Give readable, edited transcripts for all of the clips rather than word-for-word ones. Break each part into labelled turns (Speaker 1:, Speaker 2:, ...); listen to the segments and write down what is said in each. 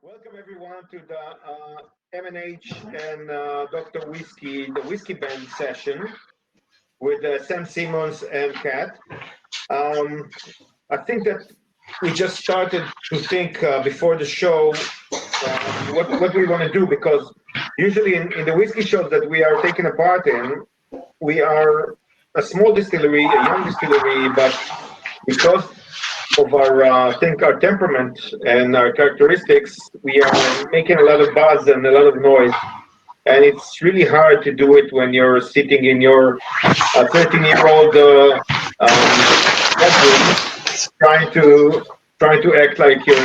Speaker 1: Welcome everyone to the M&H and Dr. Whisky, the Whisky Band session with Sam Simmons and Cat. I think that we just started to think before the show what we want to do, because usually in the whiskey shows that we are taking a part in, we are a small distillery, a young distillery, but because of our, I think our temperament and our characteristics, we are making a lot of buzz and a lot of noise. And it's really hard to do it when you're sitting in your 13-year-old bedroom, trying to act like you're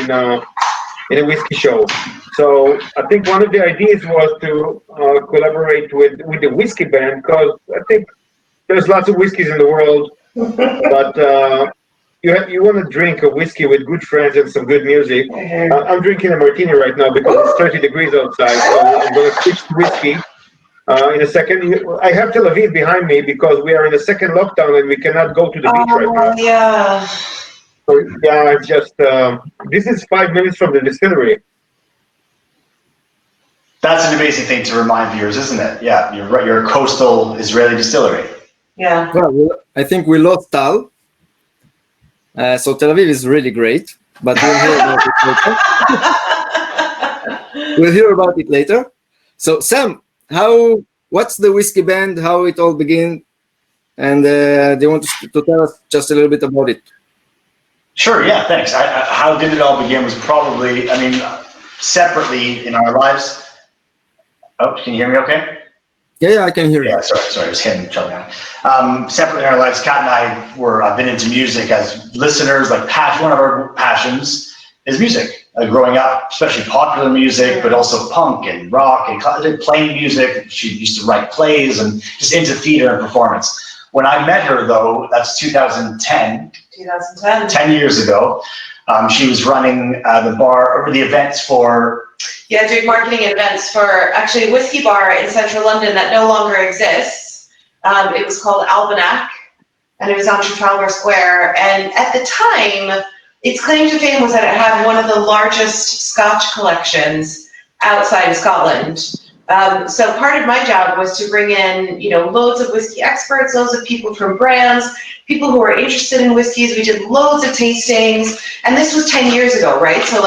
Speaker 1: in a whiskey show. So I think one of the ideas was to collaborate with the whiskey band, because I think there's lots of whiskeys in the world, but you want to drink a whiskey with good friends and some good music. I'm drinking a martini right now because it's 30 degrees outside, so I'm going to switch to whiskey in a second. I have Tel Aviv behind me because we are in a second lockdown and we cannot go to the beach right now.
Speaker 2: Yeah.
Speaker 1: So, yeah, it's just this is 5 minutes from the distillery.
Speaker 3: That's an amazing thing to remind viewers, isn't it? Yeah, you're right. You're a coastal Israeli distillery.
Speaker 2: Yeah.
Speaker 4: Well, I think we lost Tal. So Tel Aviv is really great, but we'll hear about it later. We'll hear about it later. So Sam, what's the whiskey band? How it all began? And do you want to tell us just a little bit about it?
Speaker 3: Sure. Yeah. Thanks. How did it all begin was probably, separately in our lives. Oh, can you hear me? Okay.
Speaker 4: Yeah, I can hear you.
Speaker 3: Yeah, sorry, I was hitting each other. Separately in our lives, Kat and I've been into music as listeners. Like one of our passions is music. Growing up, especially popular music, but also punk and rock and playing music. She used to write plays and just into theater and performance. When I met her, though, that's 2010. 10 years ago. She was running the bar or the events for.
Speaker 2: Yeah, doing marketing events for actually a whiskey bar in central London that no longer exists. It was called Almanac, and it was on Trafalgar Square. And at the time, its claim to fame was that it had one of the largest Scotch collections outside of Scotland. So part of my job was to bring in, loads of whiskey experts, loads of people from brands, people who were interested in whiskeys. We did loads of tastings, and this was 10 years ago, right? So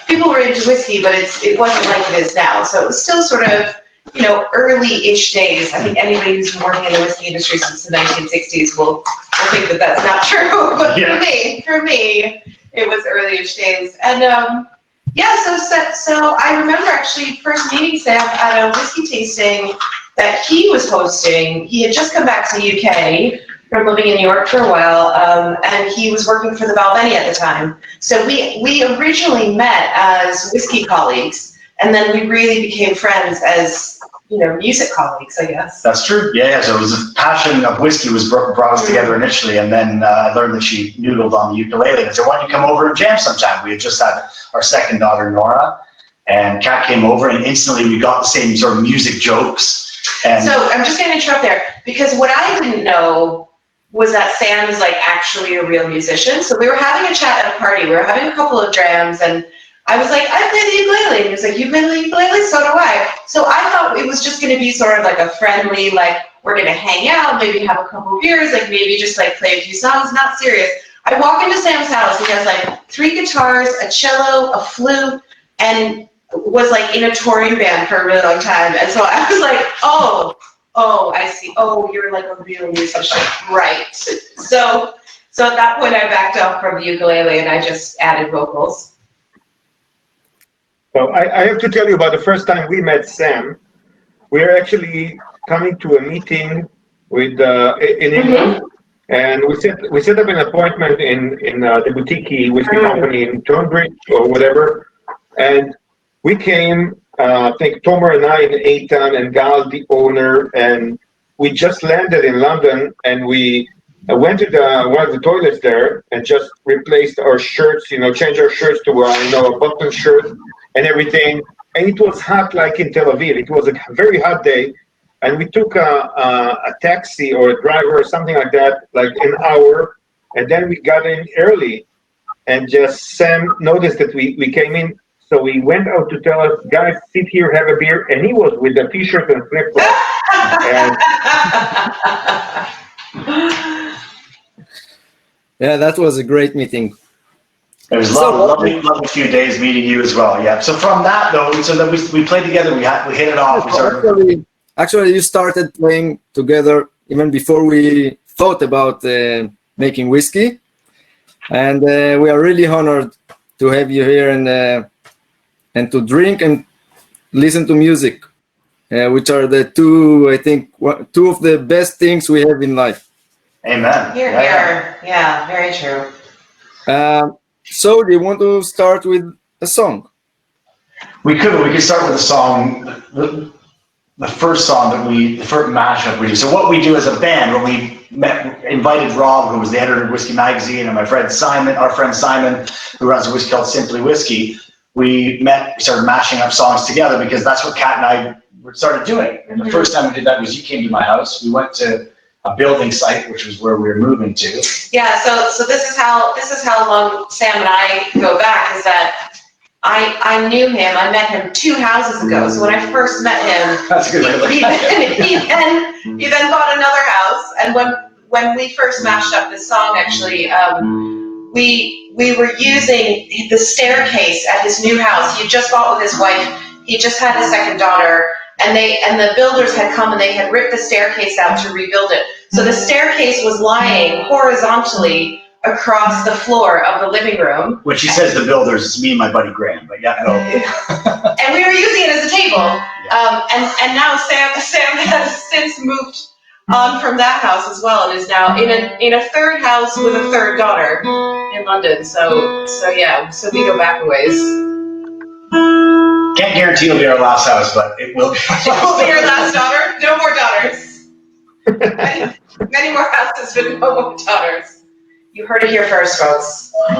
Speaker 2: people were into whiskey, but it wasn't like it is now. So it was still sort of, early-ish days. I think anybody who's been working in the whiskey industry since the 1960s will think that that's not true. But yeah. for me, it was early-ish days. And so I remember actually first meeting Sam at a whiskey tasting that he was hosting. He had just come back to the UK from living in New York for a while, and he was working for the Balvenie at the time. So we originally met as whiskey colleagues, and then we really became friends as music colleagues, I guess.
Speaker 3: That's true. Yeah. So it was a passion of whiskey was brought us together initially, and then I learned that she noodled on the ukulele. And I said, "Why don't you come over and jam sometime?" We had just had our second daughter, Nora, and Kat came over, and instantly we got the same sort of music jokes. And
Speaker 2: so I'm just going to interrupt there, because what I didn't know was that Sam is actually a real musician. So we were having a chat at a party. We were having a couple of drams, and I was like, "I play the ukulele." And he was like, "You play the ukulele? So do I." So I thought it was just going to be sort of a friendly, we're going to hang out, maybe have a couple of beers, maybe just play a few songs, not serious. I walk into Sam's house. He has 3 guitars, a cello, a flute, and was in a touring band for a really long time. And so I was like, oh, I see. Oh, you're a real musician. Right. So at that point, I backed off from the ukulele and I just added vocals.
Speaker 1: So I have to tell you about the first time we met Sam. We are actually coming to a meeting with in England, and we set up an appointment in the boutique whiskey company in Tonbridge or whatever, and we came. I think Tomer and I and Eitan and Gal, the owner, and we just landed in London, and we went to one of the toilets there and just replaced our shirts, changed our shirts to a button shirt and everything. And it was hot like in Tel Aviv. It was a very hot day, and we took a taxi or a driver or something like that, an hour, and then we got in early, and just Sam noticed that we came in So he went out to tell us, guys, sit here, have a beer, and he was with a t-shirt and flip-flops. And
Speaker 4: Yeah, that was a great meeting.
Speaker 3: It was lovely few days meeting you as well. Yeah. So from that though, so then we played together. We hit it off. We started.
Speaker 4: Actually, you started playing together even before we thought about making whiskey, and we are really honored to have you here and to drink and listen to music, which are the two, I think, two of the best things we have in life.
Speaker 3: Amen.
Speaker 2: Here, here. Yeah, very true.
Speaker 4: So, do you want to start with a song?
Speaker 3: We could start with a song. The first song the first mashup we do. So what we do as a band, when we invited Rob, who was the editor of Whiskey Magazine, and my friend Simon, our friend Simon, who runs a whiskey called Simply Whiskey, we started mashing up songs together because that's what Kat and I started doing. And the first time we did that was you came to my house. We went to a building site, which was where we were moving to.
Speaker 2: Yeah, so this is how long Sam and I go back, is that I knew him. I met him 2 houses ago. So when I first met him,
Speaker 3: That's a good way to look at it.
Speaker 2: he then bought another house. And when we first mashed up this song, actually, we were using the staircase at his new house. He just bought with his wife. He just had a second daughter, and the builders had come and they had ripped the staircase out to rebuild it. So the staircase was lying horizontally across the floor of the living room.
Speaker 3: When she says the builders, it's me and my buddy Graham, but yeah, no.
Speaker 2: And we were using it as a table. And now Sam has since moved on from that house as well, and is now in a third house with a third daughter in London. So yeah, so we go back a ways.
Speaker 3: Can't guarantee it'll be our last house, but it will be.
Speaker 2: It will be your last daughter. No more daughters. Many more houses, but no more daughters. You heard it here first, folks.
Speaker 3: I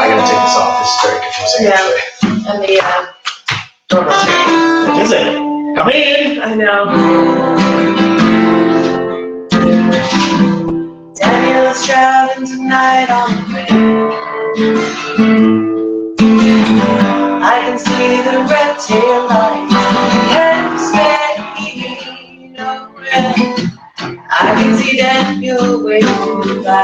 Speaker 3: gotta take this off. This is very confusing, actually.
Speaker 2: And the doorbell's ringing.
Speaker 3: What is it? Come in!
Speaker 2: I know. Daniel's traveling tonight on the plane. I can see the red tail lights and Spain red. I can see Daniel waving by.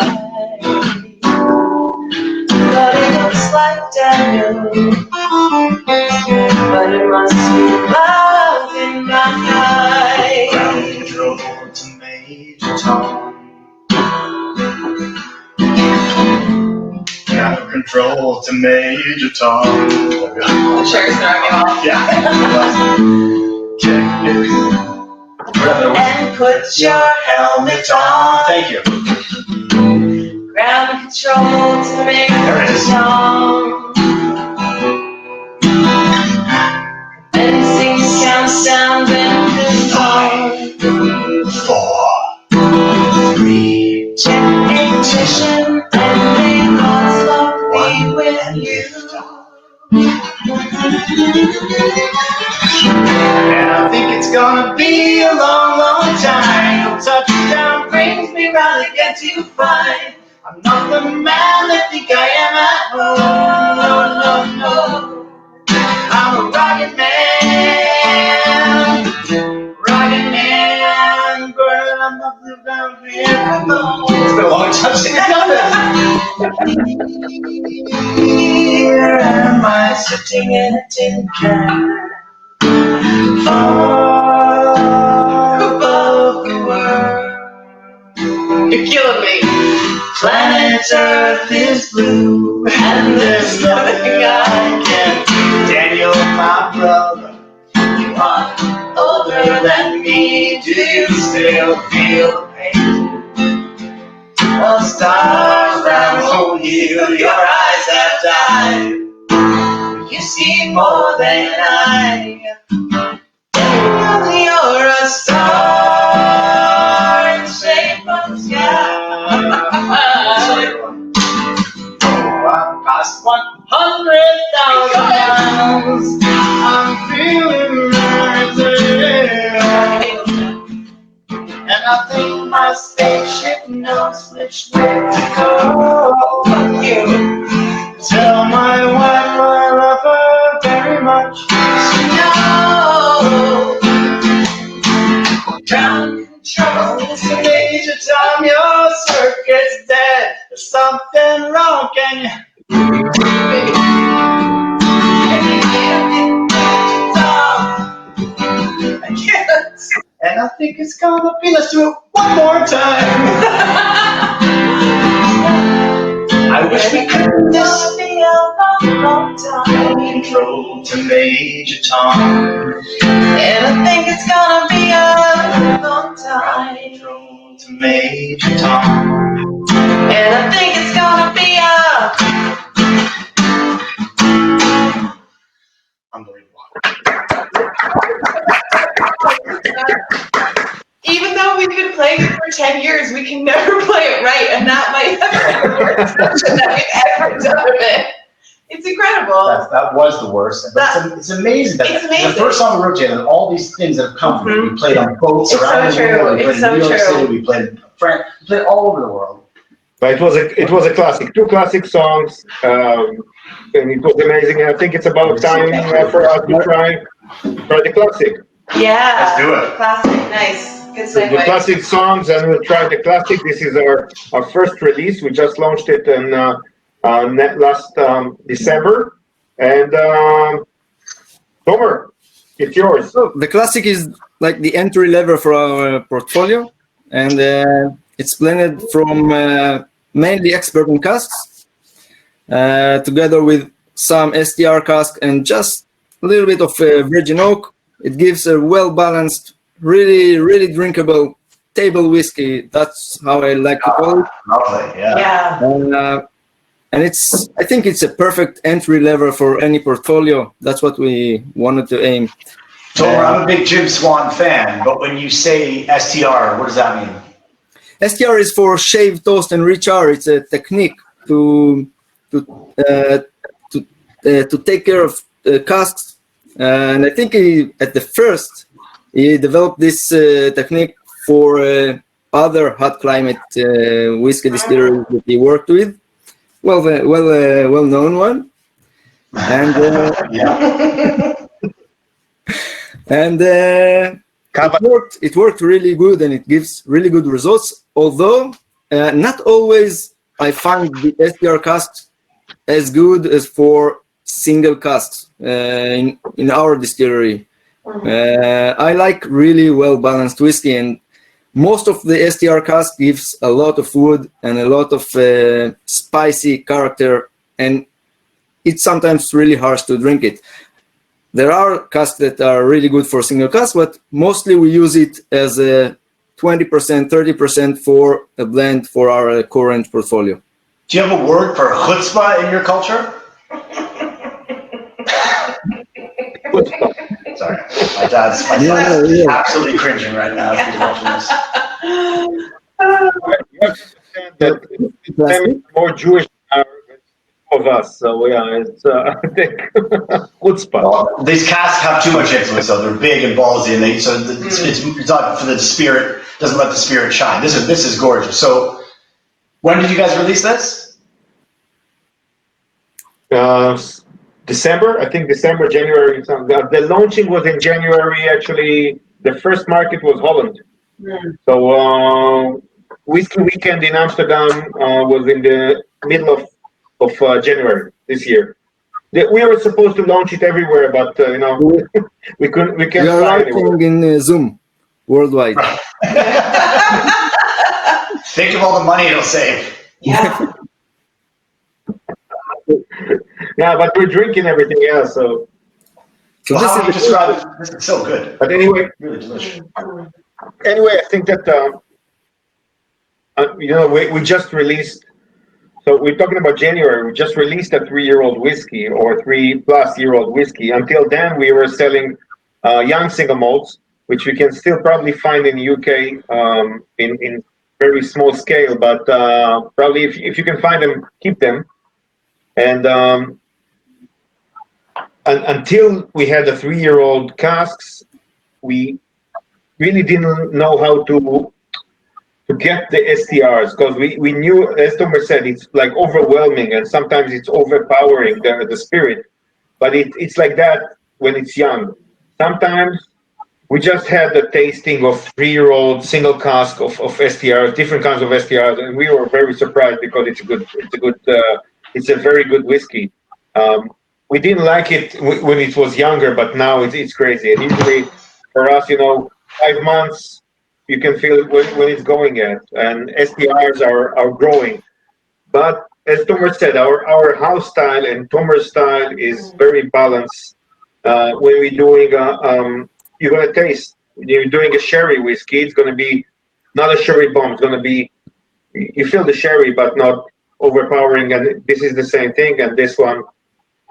Speaker 2: But it looks like Daniel, but it must be love in my eyes.
Speaker 3: Ground control to Major Tom. Ground control to Major Tom.
Speaker 2: I'm sure it's throwing you off.
Speaker 3: Yeah. Check it.
Speaker 2: And put your helmet on.
Speaker 3: Thank you.
Speaker 2: Ground control to make
Speaker 3: There it is.
Speaker 2: song. And sing countdown and the
Speaker 3: 4, 3,
Speaker 2: check ignition and may God's love be with you.
Speaker 3: and I think it's gonna be a long, long time. Touchdown brings me round again to find I'm not the man I think I am at home. No, no, no. I'm a rocket man, burning on the blue down here. It's been a long time since I've done
Speaker 2: Here am I sitting in a tin can, far above the world. You're killing me. Planet Earth is blue, and there's nothing I can do.
Speaker 3: Daniel, my brother,
Speaker 2: You are older than me. Do you still feel the pain? While stars round hold you, your eyes have died. You see more than I. You're a star in the shape of the sky.
Speaker 3: I passed 100,000 miles. I'm feeling rising, and I think my station ship knows which way to go. Tell my wife I love her very much. She knows. Ground control is the Major Tom. Your circuit's dead. There's something wrong. Can you? I can't. And I think it's gonna be. Let's do it one more time. I wish we could just be a long time. Control to Major Tom. And I think it's gonna be a long time. Control to Major Tom. And I think it's gonna be unbelievable.
Speaker 2: Even though we've been playing it for 10 years, we can never play it right, and that might have been the worst version that we've ever done of it. It's incredible.
Speaker 3: That was the worst. But it's amazing that
Speaker 2: It's amazing.
Speaker 3: the first song we wrote together, all these things that have come from it. We played on boats
Speaker 2: It's
Speaker 3: around
Speaker 2: so
Speaker 3: the world. We
Speaker 2: true.
Speaker 3: played
Speaker 2: It's so
Speaker 3: in New York
Speaker 2: true.
Speaker 3: City. We played in France. We played all over the world.
Speaker 1: But it was a classic, 2 classic songs, and it was amazing. And I think it's about time for us to try the classic.
Speaker 2: Yeah.
Speaker 3: Let's do it.
Speaker 2: Classic. Nice. Good
Speaker 1: The
Speaker 2: segue.
Speaker 1: classic songs, and we'll try the classic. This is our first release. We just launched it in last December. And Tomer, it's yours.
Speaker 4: So the classic is like the entry level for our portfolio, and it's blended from mainly ex-bourbon casks, together with some STR cask and just a little bit of virgin oak. It gives a well-balanced, really drinkable table whiskey. That's how I like to call it.
Speaker 3: Lovely, yeah.
Speaker 2: Yeah.
Speaker 4: And I think it's a perfect entry level for any portfolio. That's what we wanted to aim.
Speaker 3: Tomer, I'm a big Jim Swan fan, but when you say STR, what does that mean?
Speaker 4: STR is for shave, toast, and rechar. It's a technique to take care of casks. And I think at the first he developed this technique for other hot climate whiskey distilleries that he worked with. Well-known one, and and it worked really good, and it gives really good results. Although not always I find the STR casks as good as for single casks in our distillery. I like really well-balanced whiskey, and most of the STR cask gives a lot of wood and a lot of spicy character, and it's sometimes really harsh to drink it. There are casks that are really good for single cask, but mostly we use it as a 20%, 30% for a blend for our current portfolio.
Speaker 3: Do you have a word for chutzpah in your culture? Sorry, my dad's absolutely cringing right now if he's watching this.
Speaker 1: You have to understand that Sam is more Jewish than of us, so yeah, it's I think chutzpah.
Speaker 3: Well, these casks have too much influence, though. They're big and ballsy, and it's not for the spirit. Doesn't let the spirit shine. This is gorgeous. So, when did you guys release this?
Speaker 1: December, I think December, January. The launching was in January. Actually, the first market was Holland. So Whiskey Weekend in Amsterdam was in the middle of January this year. We were supposed to launch it everywhere, but we couldn't. We can't.
Speaker 4: We are
Speaker 1: fly anywhere.
Speaker 4: launching in Zoom worldwide.
Speaker 3: Think of all the money it'll save.
Speaker 2: Yeah.
Speaker 1: Yeah, but we're drinking everything else. So
Speaker 3: Well, how would you describe it? This is so good.
Speaker 1: but anyway,
Speaker 3: Really delicious.
Speaker 1: I think that we just released. So we're talking about January. We just released a 3-year-old whiskey or 3+-year-old whiskey. Until then, we were selling young single malts, which you can still probably find in the UK in very small scale. But probably if you can find them, keep them. And until we had the 3-year-old casks, we really didn't know how to get the STRs, because we knew, as Tomer said, it's like overwhelming and sometimes it's overpowering the spirit. But it's like that when it's young. Sometimes we just had the tasting of 3-year-old single cask of STRs, different kinds of STRs, and we were very surprised because it's a very good whiskey. We didn't like it when it was younger, but now it's crazy. And usually for us, 5 months, you can feel when it's going at, and STRs are growing. But as Tomer said, our house style and Tomer's style is very balanced. When we're doing you're gonna taste. When you're doing a sherry whiskey, it's gonna be not a sherry bomb. It's gonna be, you feel the sherry, but not overpowering. And this is the same thing. And this one,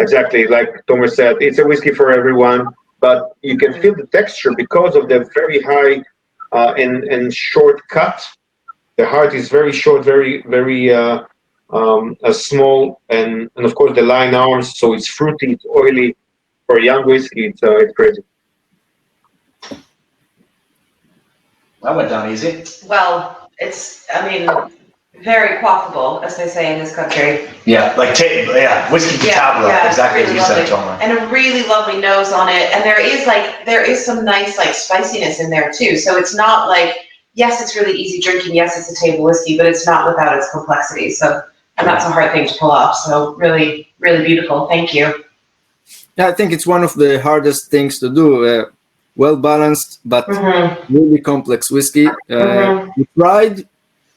Speaker 1: exactly like Tomer said, it's a whiskey for everyone. But you can feel the texture because of the very high and short cut. The heart is very short, very small, and of course the line arms. So it's fruity, it's oily. For a young whiskey, it's crazy.
Speaker 3: That went down easy.
Speaker 2: Well, it's, very quaffable, as they say in this country.
Speaker 3: Yeah, whiskey to tabla, exactly
Speaker 2: really
Speaker 3: as you said,
Speaker 2: lovely.
Speaker 3: Tomer.
Speaker 2: And a really lovely nose on it. And there is some nice spiciness in there too. So it's not like, yes, it's really easy drinking. Yes, it's a table whiskey, but it's not without its complexity. So, and that's a hard thing to pull off. So really, really beautiful. Thank you.
Speaker 4: Yeah, I think it's one of the hardest things to do. Well balanced, but really complex whiskey. We tried.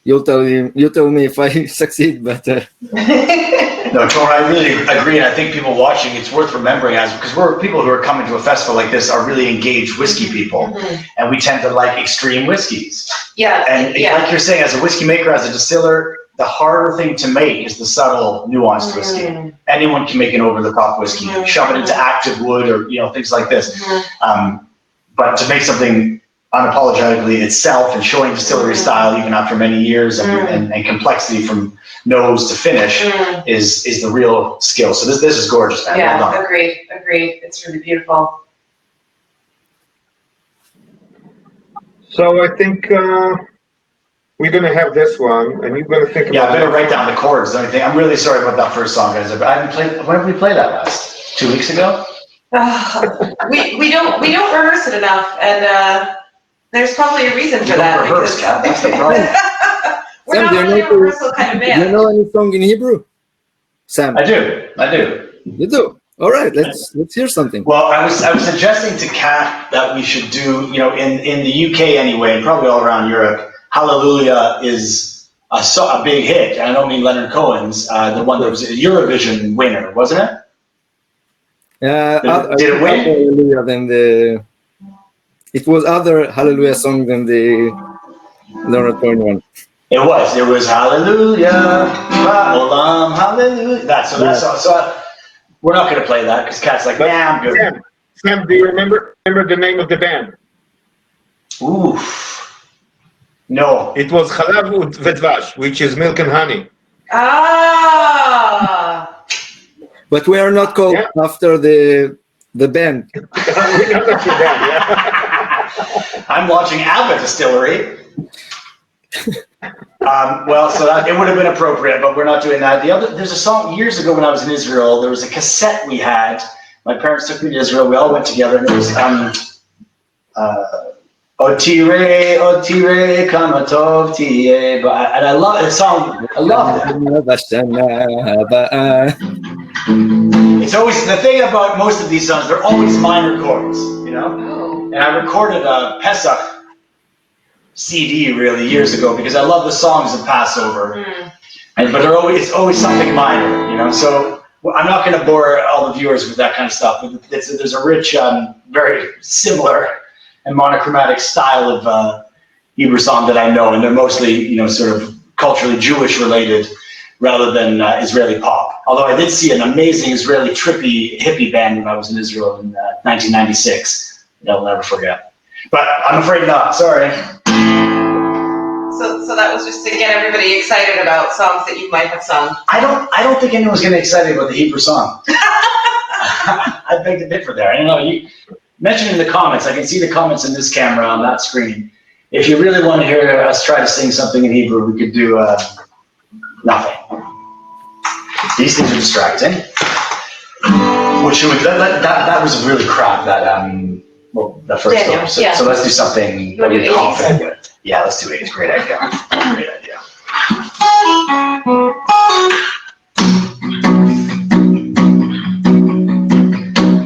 Speaker 4: You tell me if I succeed, but.
Speaker 3: No, Tomer, I really agree, and I think people watching, it's worth remembering because we're people who are coming to a festival like this are really engaged whiskey people, and we tend to like extreme whiskeys.
Speaker 2: Yeah.
Speaker 3: And like you're saying, as a whiskey maker, as a distiller, the harder thing to make is the subtle, nuanced whiskey. Anyone can make an over-the-top whiskey, shove it into active wood or things like this. But to make something unapologetically itself and showing distillery style even after many years and complexity from nose to finish is the real skill. So this is gorgeous, man.
Speaker 2: Yeah,
Speaker 3: well done.
Speaker 2: agreed. It's really beautiful.
Speaker 1: So I think we're gonna have this one, and you're gonna think about.
Speaker 3: Yeah, I better write down the chords. I'm really sorry about that first song, guys. I haven't played. When did we play that last? 2 weeks ago.
Speaker 2: We don't rehearse it enough, and there's probably a reason for that.
Speaker 3: Don't rehearse, Kat. That's the problem.
Speaker 2: We're not really a rehearsal kind of band.
Speaker 4: Do you know any song in Hebrew, Sam?
Speaker 3: I do.
Speaker 4: You do. All right, let's hear something.
Speaker 3: Well, I was suggesting to Kat that we should do, in the UK anyway, and probably all around Europe, Hallelujah is a big hit. And I don't mean Leonard Cohen's, the one that was a Eurovision winner, wasn't it? Did it win?
Speaker 4: Hallelujah than it was other Hallelujah song than the Leonard Cohen one.
Speaker 3: It was Hallelujah, Olam, Hallelujah. So we're not going to play that because Kat's like, nah, I'm good.
Speaker 1: Sam, do you remember the name of the band?
Speaker 3: Oof. No.
Speaker 1: It was Chalav Vedvash, which is milk and honey.
Speaker 2: Ah.
Speaker 4: But we are not called after the band.
Speaker 1: We're not after band, yeah.
Speaker 3: I'm watching Abba Distillery. So it would have been appropriate, but we're not doing that. There's a song years ago when I was in Israel. There was a cassette we had. My parents took me to Israel. We all went together, and it was Otire, Kamatov Tiye. And I love the song. I love it. It's always the thing about most of these songs. They're always minor chords, And I recorded a Pesach CD really years ago because I love the songs of Passover, but it's always something minor, So I'm not going to bore all the viewers with that kind of stuff. But there's a rich, very similar and monochromatic style of Hebrew song that I know, and they're mostly sort of culturally Jewish related rather than Israeli pop. Although I did see an amazing Israeli trippy hippie band when I was in Israel in 1996 that I'll never forget. But I'm afraid not. Sorry.
Speaker 2: So that was just to get everybody excited about songs that you might have sung.
Speaker 3: I don't think anyone's getting excited about the Hebrew song. I beg to differ there. I don't know. You mention in the comments. I can see the comments in this camera on that screen. If you really want to hear us try to sing something in Hebrew, we could do nothing. These things are distracting. What should we? That was really crap. The first
Speaker 2: Daniel,
Speaker 3: one. So,
Speaker 2: yeah.
Speaker 3: so let's do something that we're confident with. Yeah, let's do it. It's a great idea. Great idea.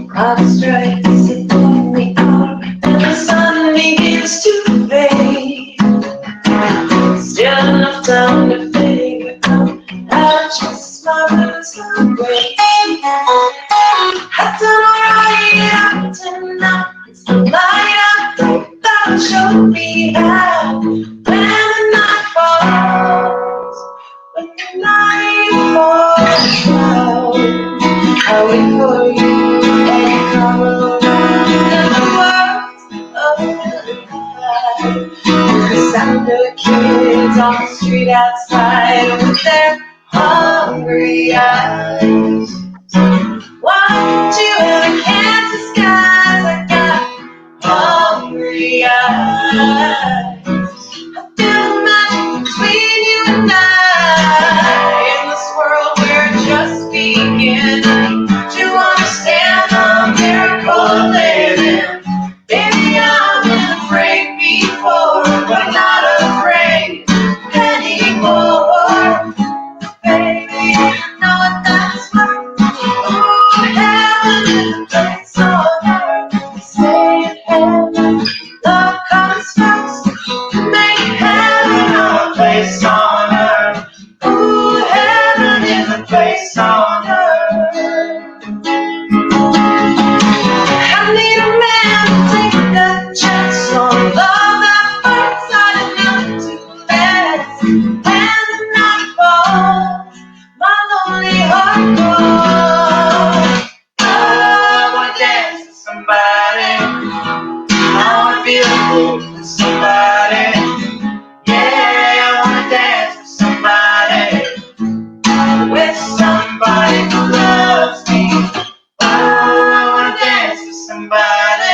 Speaker 2: Clock strikes upon the hour and the sun begins to fade. Still enough time to figure out how to trust my roots away. I've done alright up to now. It's the light I think that showed me how. When the night falls, when the night falls out, I'll wait for you and you come around and the world's alive. The sound of kids on the street outside with their hungry eyes. Why don't you have Kansas skies? I got hungry eyes. I feel the magic between you and I. In this world we're just beginning to understand the miracle of living. Baby, I've been afraid before, but I'm not afraid anymore. Baby, you know what that's like. Ooh, heaven is a place on earth. Stay in heaven, love comes first. Make heaven our place on earth. Ooh, heaven is a place on earth. I need a man to take a chance on love that burns out enough to last. And the night falls, my lonely heart goes. I wanna dance with somebody. I wanna feel good with somebody. Yeah, I wanna dance with somebody. With somebody who loves me. Oh, I wanna dance with somebody.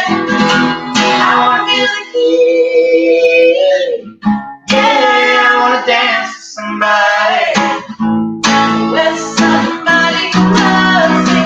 Speaker 2: I wanna feel the heat. Yeah, I wanna dance with somebody. With somebody who loves me.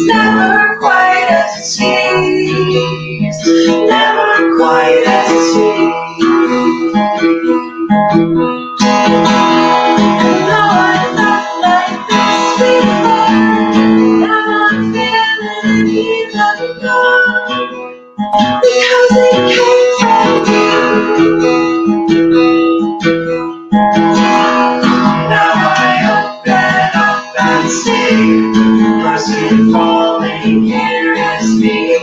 Speaker 2: Never quite as it seems. Never quite as it seems. No, I'm not like this before. Now I'm feeling even more. Because it came from you. Now I open up and see. Person falling here is me.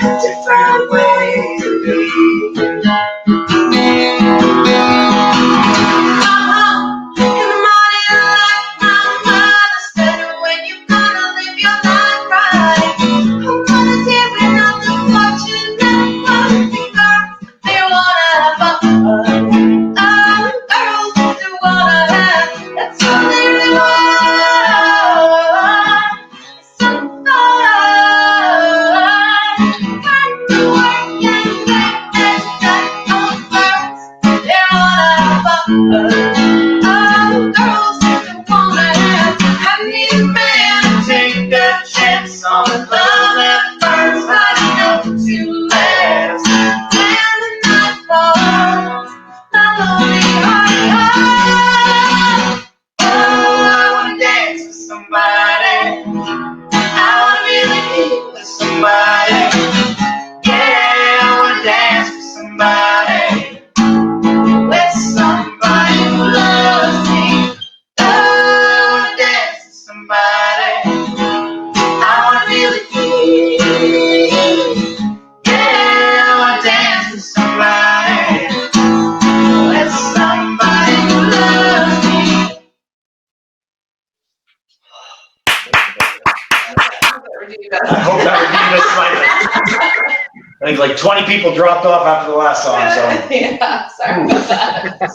Speaker 2: A different way to be. In the morning like my mother said, when you gotta live your life right. I'm gonna deal with nothing fortunate for the girls. They wanna have fun. Girls who wanna have. That's all they really want. Some fun. Come to work and make that shut on first. They wanna have fun. Girls who wanna have. I need a man to take a chance on the love that burns hot enough to last. When the night falls, my lonely heart goes. Oh, I wanna dance with somebody. I wanna really be with somebody. Yeah, I wanna dance with somebody. With somebody who loves me. Oh, I wanna dance with somebody. I wanna be
Speaker 3: I hope that redeemed us slightly. I think like 20 people dropped off after the last song, so.
Speaker 2: Yeah, sorry about that.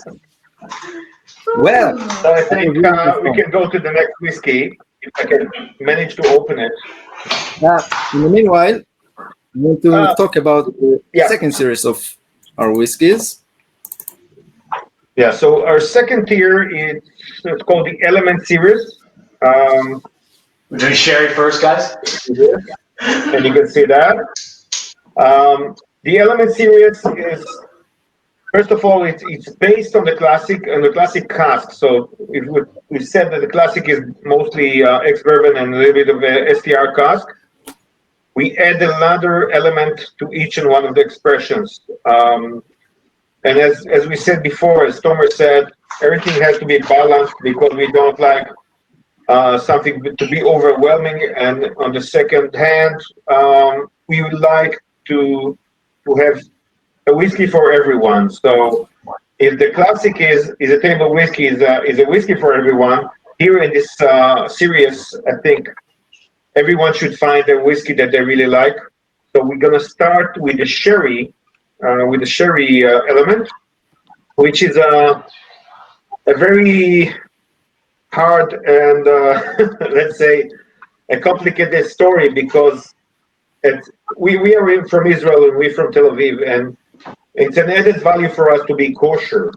Speaker 4: Well,
Speaker 1: So I think we can go to the next whiskey, if I can manage to open it.
Speaker 4: in the meanwhile, we want to talk about the
Speaker 1: yeah.
Speaker 4: second series of our whiskeys.
Speaker 1: Yeah, so our second tier is it's called the Element series.
Speaker 3: We're doing sherry first, guys.
Speaker 1: And you can see that. The Element series is, first of all, it's based on the classic cask. So if we said that the classic is mostly ex-bourbon and a little bit of STR cask, we add another element to each and one of the expressions. And as we said before, as Tomer said, everything has to be balanced because we don't like something to be overwhelming. And on the second hand, we would like to have a whiskey for everyone. So if the classic is a table whiskey, is a whiskey for everyone, here in this series, I think everyone should find a whiskey that they really like. So we're gonna start with the sherry, element, which is a very hard and let's say a complicated story because we are from Israel and we're from Tel Aviv, and it's an added value for us to be kosher.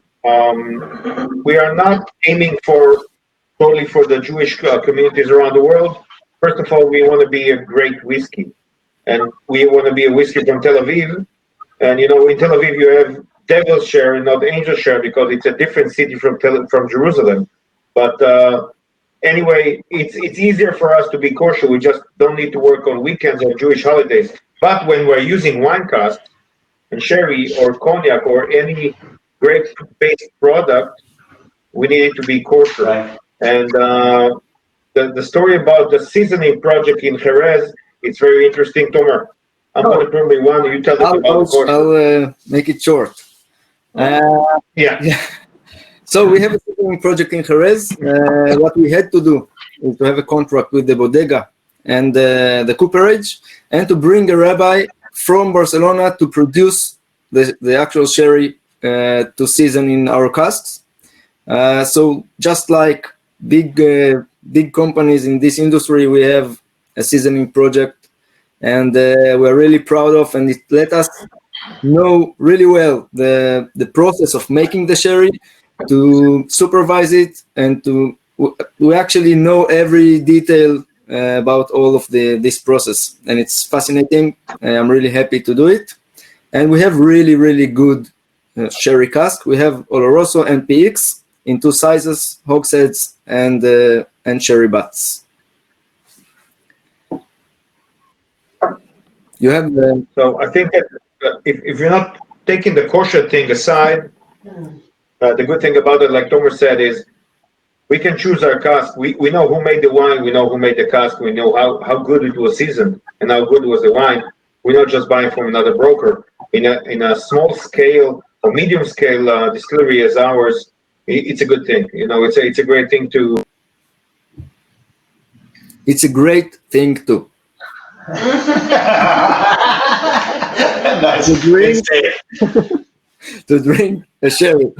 Speaker 1: We are not aiming totally for the Jewish communities around the world. First of all, we want to be a great whiskey, and we want to be a whiskey from Tel Aviv. And in Tel Aviv you have Devil's Share and not Angel Share because it's a different city from Jerusalem. But anyway, it's easier for us to be kosher. We just don't need to work on weekends or Jewish holidays. But when we're using wine cask and sherry or cognac or any grape-based product, we need it to be kosher.
Speaker 3: Right.
Speaker 1: And the story about the seasoning project in Jerez, it's very interesting. Tomer, I'm going to bring me one. You tell us about kosher.
Speaker 4: I'll make it short.
Speaker 1: Yeah.
Speaker 4: So we have a seasoning project in Jerez. What we had to do is to have a contract with the bodega and the cooperage, and to bring a rabbi from Barcelona to produce the actual sherry to season in our casks. So just like big companies in this industry, we have a seasoning project, and we're really proud of, and it let us know really well the process of making the sherry, to supervise it, and to actually know every detail about all of this process, and it's fascinating. I'm really happy to do it, and we have really good sherry cask. We have Oloroso and PX in two sizes, hogsheads and sherry butts. You have the.
Speaker 1: So I think that if you're not taking the kosher thing aside, the good thing about it, like Tomer said, is we can choose our cask. We know who made the wine, we know who made the cask, we know how good it was seasoned and how good was the wine. We're not just buying from another broker. In a small scale or medium scale distillery as ours, it's a good thing. It's a great thing to.
Speaker 4: It's a great thing too.
Speaker 3: Nice.
Speaker 4: To drink a sherry.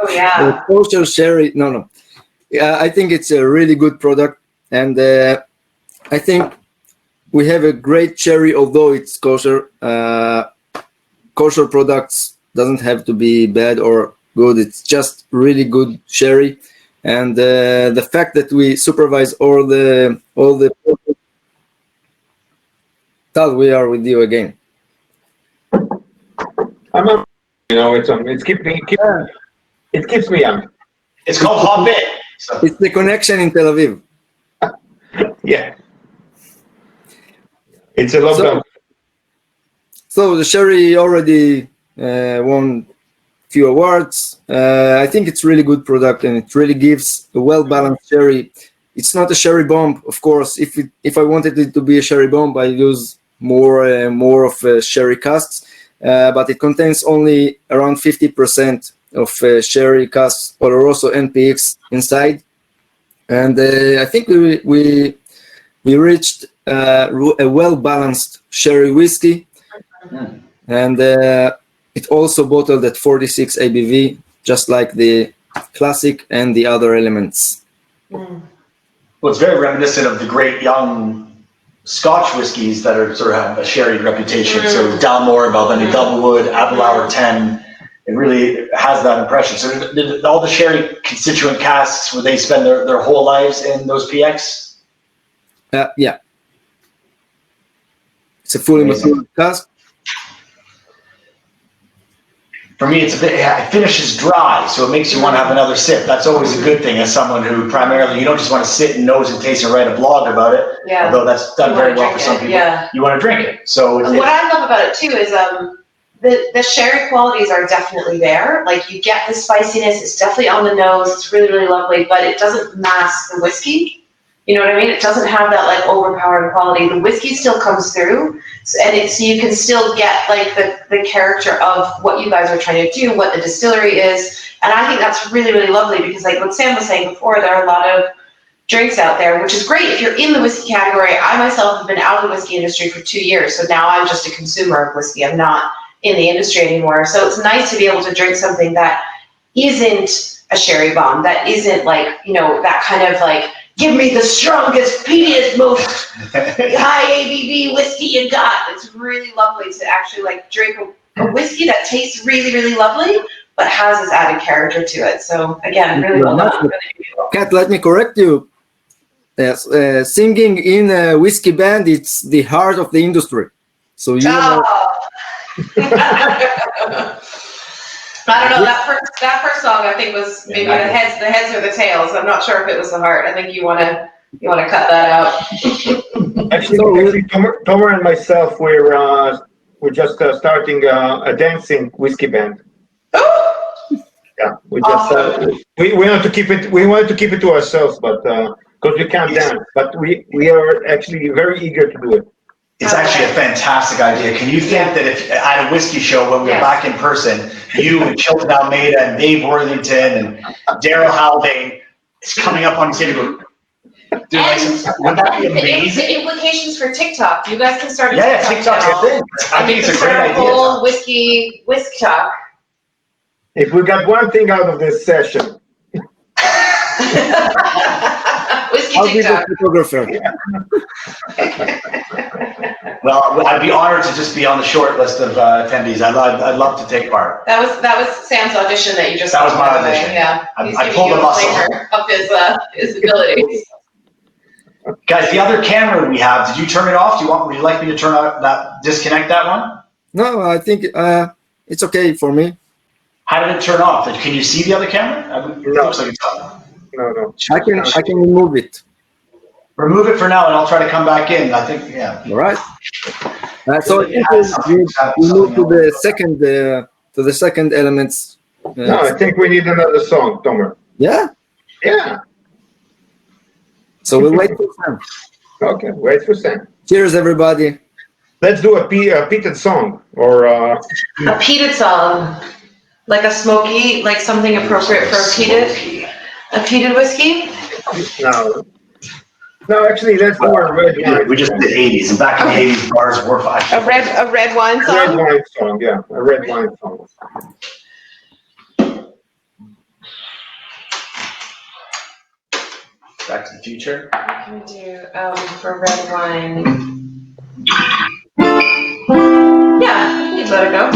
Speaker 2: Oh yeah.
Speaker 4: A kosher sherry. No. I think it's a really good product, and I think we have a great sherry, although it's kosher. Kosher products doesn't have to be bad or good. It's just really good sherry, and the fact that we supervise all the. Tal, we are with you again.
Speaker 1: It keeps me young.
Speaker 3: It's called Hot Bit. So.
Speaker 4: It's the connection in Tel Aviv.
Speaker 1: Yeah. It's a lockdown.
Speaker 4: So the sherry already won few awards. I think it's really good product, and it really gives a well-balanced sherry. It's not a sherry bomb, of course. If I wanted it to be a sherry bomb, I use more of sherry casks, but it contains only around 50% of sherry casks, Oloroso and PX inside. And I think we we reached a well-balanced sherry whiskey, and it also bottled at 46 ABV, just like the classic and the other elements.
Speaker 3: Well, it's very reminiscent of the great young Scotch whiskies that are sort of have a sherry reputation. So Dalmore, Balvenie Doublewood, Aberlour 10, it really has that impression. So did all the sherry constituent casks, where they spend their whole lives in those PX?
Speaker 4: Yeah. It's a fully matured cask.
Speaker 3: For me, it's it finishes dry, so it makes you want to have another sip. That's always a good thing as someone who primarily, you don't just want to sit and nose and taste and write a blog about it, although that's done very well for some people. Yeah. You want to drink it. So
Speaker 2: and what I love about it too is the sherry qualities are definitely there. Like you get the spiciness, it's definitely on the nose, it's really, really lovely, but it doesn't mask the whiskey. You know what I mean? It doesn't have that like overpowering quality. The whiskey still comes through, so you can still get like the character of what you guys are trying to do, what the distillery is, and I think that's really, really lovely because like what Sam was saying before, there are a lot of drinks out there, which is great if you're in the whiskey category. I myself have been out of the whiskey industry for 2 years, so now I'm just a consumer of whiskey. I'm not in the industry anymore. So it's nice to be able to drink something that isn't a sherry bomb, that isn't like, you know, that kind of like, give me the strongest, peatiest, most high ABV whiskey you got. It's really lovely to actually like drink a whiskey that tastes really, really lovely, but has this added character to it. So again, really well done.
Speaker 4: Kat, let me correct you. Yes, singing in a whiskey band, it's the heart of the industry. So you know.
Speaker 2: I don't know, that first song I think was maybe the heads or the tails. I'm not sure if it was the heart. I think you wanna cut that out.
Speaker 1: Actually, Tomer and myself, we're just starting a dancing whiskey band. Yeah, we just we wanted to keep it to ourselves, but because we can't dance, but we are actually very eager to do it.
Speaker 3: It's actually a fantastic idea. Can you think that if at a whiskey show, when we're back in person, you and Chilton Almeida and Dave Worthington and Daryl Haldane is coming up on stage? Would that be amazing?
Speaker 2: The implications for TikTok. You guys can start a
Speaker 3: TikTok. I think it's a great idea.
Speaker 2: Whole whiskey talk.
Speaker 1: If we got one thing out of this session.
Speaker 2: Whiskey
Speaker 4: I'll be
Speaker 2: TikTok.
Speaker 4: the photographer.
Speaker 3: Well, I'd be honored to just be on the short list of attendees. I'd love to take part.
Speaker 2: That was Sam's audition that you just.
Speaker 3: That was my audition.
Speaker 2: Yeah.
Speaker 3: I pulled a muscle
Speaker 2: of his abilities.
Speaker 3: Guys, the other camera we have, did you turn it off? Would you like me to disconnect that one?
Speaker 4: No, I think it's okay for me.
Speaker 3: How did it turn off? Can you see the other camera? It looks like it's on.
Speaker 1: No.
Speaker 4: I can remove it.
Speaker 3: Remove it for now, and I'll try to come back in. I think,
Speaker 4: All right. So I think we move to the second elements.
Speaker 1: No, I think we need another song, Tomer.
Speaker 4: Yeah.
Speaker 1: Yeah.
Speaker 4: So we'll wait for Sam.
Speaker 1: Okay, wait for Sam.
Speaker 4: Cheers, everybody.
Speaker 1: Let's do a peated song or
Speaker 2: a peated song, like a smoky, like something appropriate for a peated whiskey.
Speaker 1: No, actually, let's do a red wine.
Speaker 3: We just did 80s, and back in the 80s, bars were fine.
Speaker 2: A red wine song.
Speaker 1: Red wine song, yeah, a red wine song.
Speaker 3: Back to the Future.
Speaker 2: What can we do for red wine? Yeah, you let it go.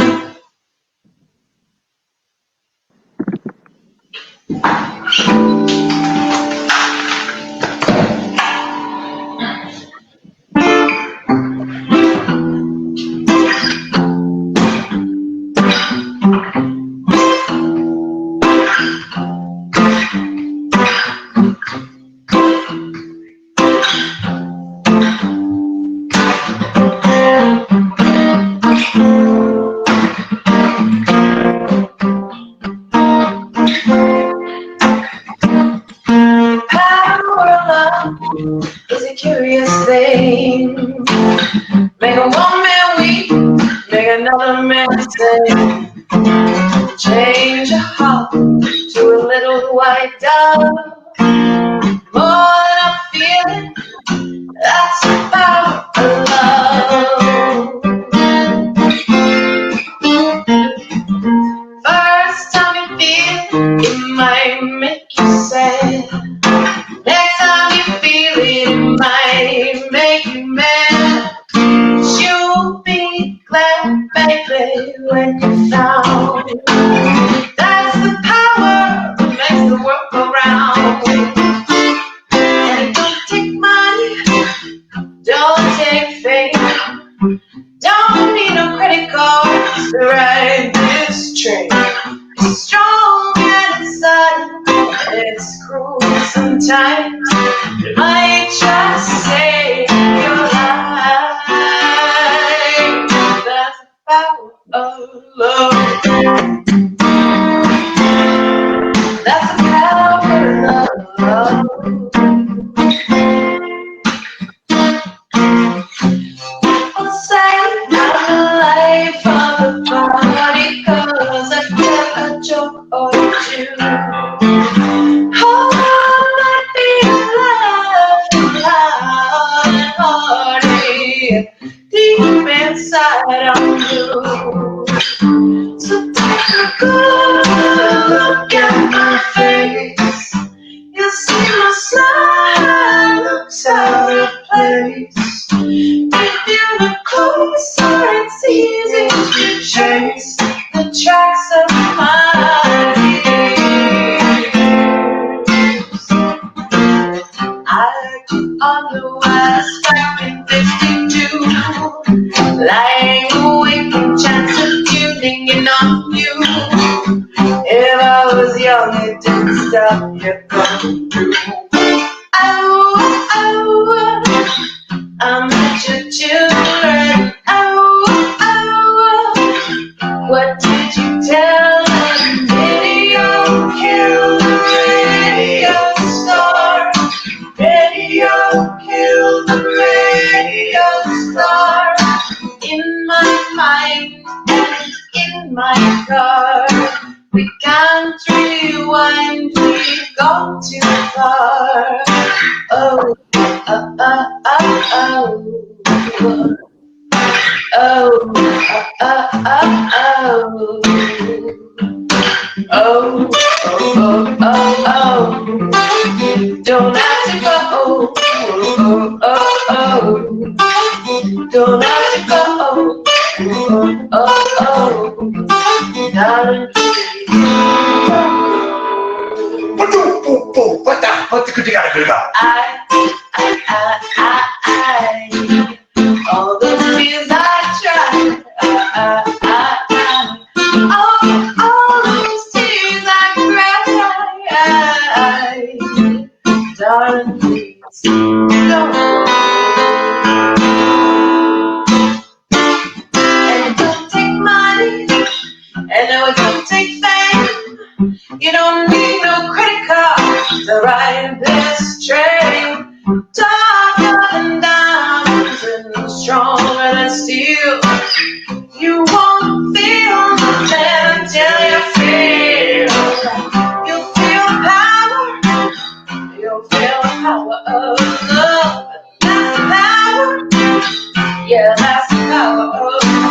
Speaker 2: inside on you. So take a good look at my face. You'll see my smile looks out of place. If you look closer, it's easy to trace the tracks of my years. I took on the west back in '52, lying awake and chance of tuning in on you. If I was young, it didn't stop you coming through. Oh, oh, I met your children. Oh, oh, what did you tell them? Video killed the radio star. Radio killed the radio star. In my mind and in my car, we can't rewind, we've gone too far. Oh, oh, oh, oh, oh. Oh, oh, oh, oh, oh. Oh, oh, oh, oh. Don't have to go. Oh, oh, oh. Don't have to go. Oh, oh, oh. Darling,
Speaker 3: What could you got?
Speaker 2: all those years I tried. All those tears I cried. Darling, please don't go. And it don't take money, and no, it don't take fame. You don't need no credit card to ride this train. Darker than diamonds and stronger than steel. You won't feel nothing until you feel. You'll feel power. You'll feel the power of love. That's the power. Yeah, that's the power of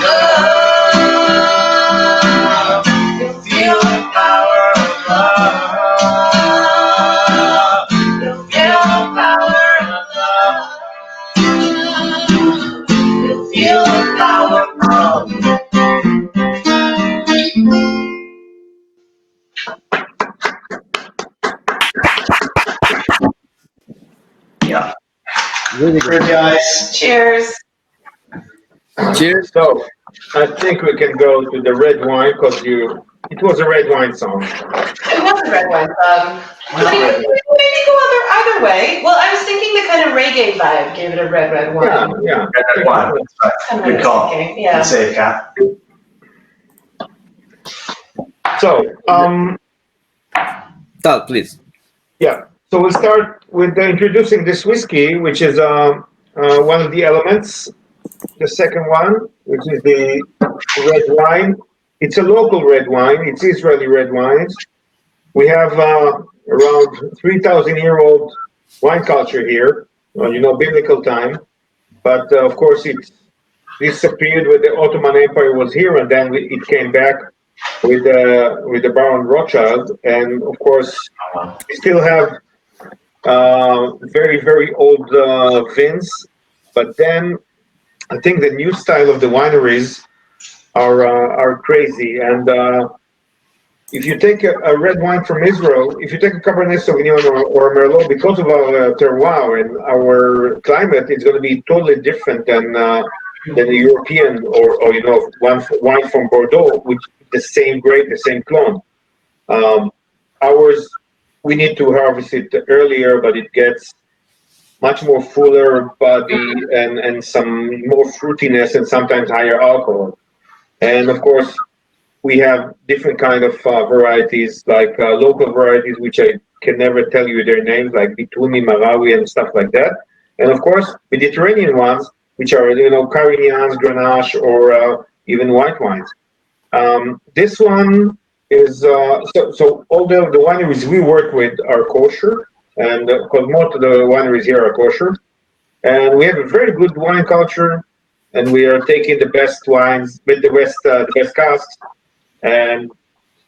Speaker 2: love. You'll feel the power of love. You'll feel the power of love. You'll feel the power of love.
Speaker 3: Yeah.
Speaker 4: Really good.
Speaker 3: Good guys.
Speaker 2: Cheers.
Speaker 4: Cheers.
Speaker 1: So I think we can go to the red wine because it was a red wine song.
Speaker 2: It was a red wine song. But maybe go either way. Well, I was thinking the kind of reggae vibe gave it a red wine.
Speaker 1: Yeah.
Speaker 3: Red wine. That's
Speaker 2: Kind
Speaker 3: right.
Speaker 2: of
Speaker 3: Good call.
Speaker 2: thinking, yeah.
Speaker 3: Good save, Kat.
Speaker 1: So
Speaker 4: Tal, please.
Speaker 1: yeah. So we'll start with introducing this whiskey, which is one of the elements. The second one, which is the red wine. It's a local red wine. It's Israeli red wines. We have around 3,000-year-old wine culture here. Biblical time. But of course, this period where the Ottoman Empire was here, and then it came back with the Baron Rothschild. And of course, we still have very, very old vins. But then I think the new style of the wineries are crazy. And if you take a red wine from Israel, if you take a Cabernet Sauvignon or a Merlot, because of our terroir and our climate, it's going to be totally different than a European or wine from Bordeaux, which is the same grape, the same clone. Ours, we need to harvest it earlier, but it gets much more fuller body and some more fruitiness and sometimes higher alcohol. And of course, we have different kind of varieties, like local varieties, which I can never tell you their names, like Bituni, Marawi, and stuff like that. And of course, Mediterranean ones, which are, Carignans, Grenache, or even white wines. This one is, so all the wineries we work with are kosher, and because most of the wineries here are kosher. And we have a very good wine culture. and we are taking the best wines with the best casks, and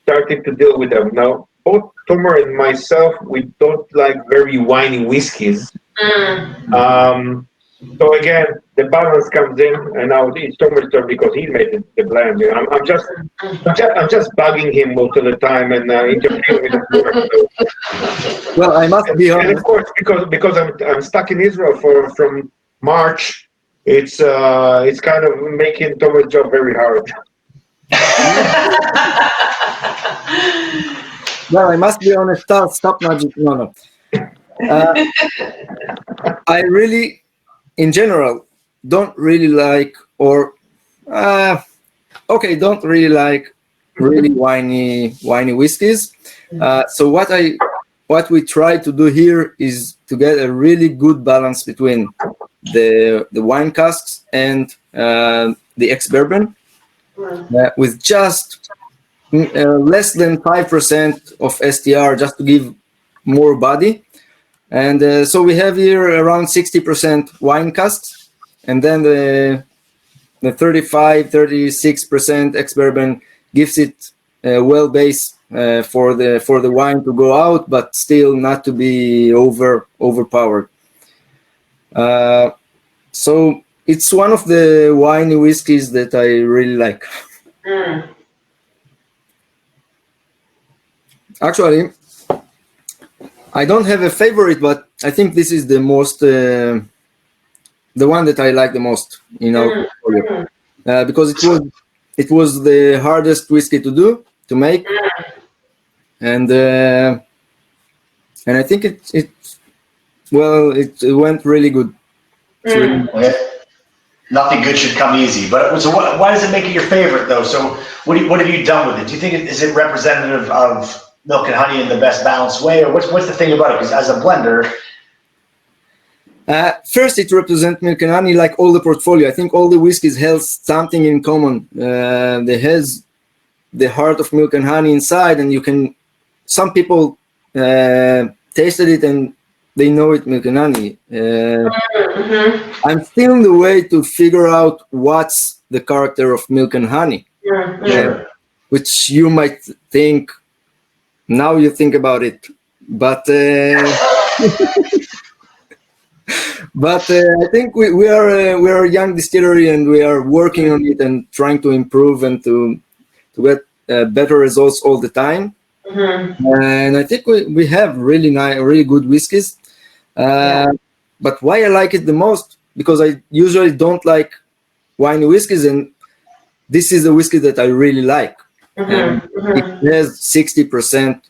Speaker 1: starting to deal with them. Now, both Tomer and myself, we don't like very winey whiskeys. So again, the balance comes in, and now it's Tomer's turn because he made the blend. You know, I'm just bugging him most of the time and interfering with his work. So.
Speaker 4: Well, I must be
Speaker 1: And
Speaker 4: honest.
Speaker 1: of course, because I'm stuck in Israel from March, it's kind of making Tomer's job very hard.
Speaker 4: Well, I must be honest. Stop magic. No. I really, in general, don't really like don't really like really winey whiskeys. So what we try to do here is to get a really good balance between the wine casks and the ex-bourbon with just less than 5% of STR, just to give more body. And so we have here around 60% wine casks, and then the 35-36% ex-bourbon gives it a well base for the wine to go out, but still not to be overpowered. So it's one of the winey whiskeys that I really like. Actually, I don't have a favorite, but I think this is the most, the one that I like the most in our portfolio, because it was the hardest whiskey to make, and I think it went really good.
Speaker 3: Okay. Nothing good should come easy. But so why does it make it your favorite though? So what have you done with it? Do you think is it representative of milk and honey in the best balanced way, or what's the thing about it? Because as a blender,
Speaker 4: first it represents milk and honey, like all the portfolio. I think all the whiskeys have something in common. They has the heart of milk and honey inside, and some people tasted it and they know it milk and honey. I'm still in the way to figure out what's the character of milk and honey, which you might think. Now you think about it, but I think we are a young distillery, and we are working on it and trying to improve and to get better results all the time. And I think we have really good whiskeys. But why I like it the most, because I usually don't like winey whiskeys, and this is a whiskey that I really like. It has 60%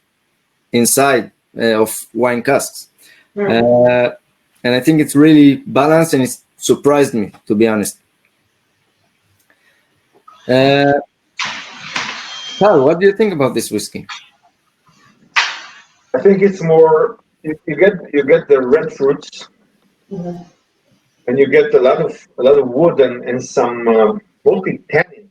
Speaker 4: inside of wine casks, and I think it's really balanced, and it surprised me, to be honest. Tal, what do you think about this whiskey?
Speaker 1: I think it's more you get the red fruits, and you get a lot of wood and some mostly tannins.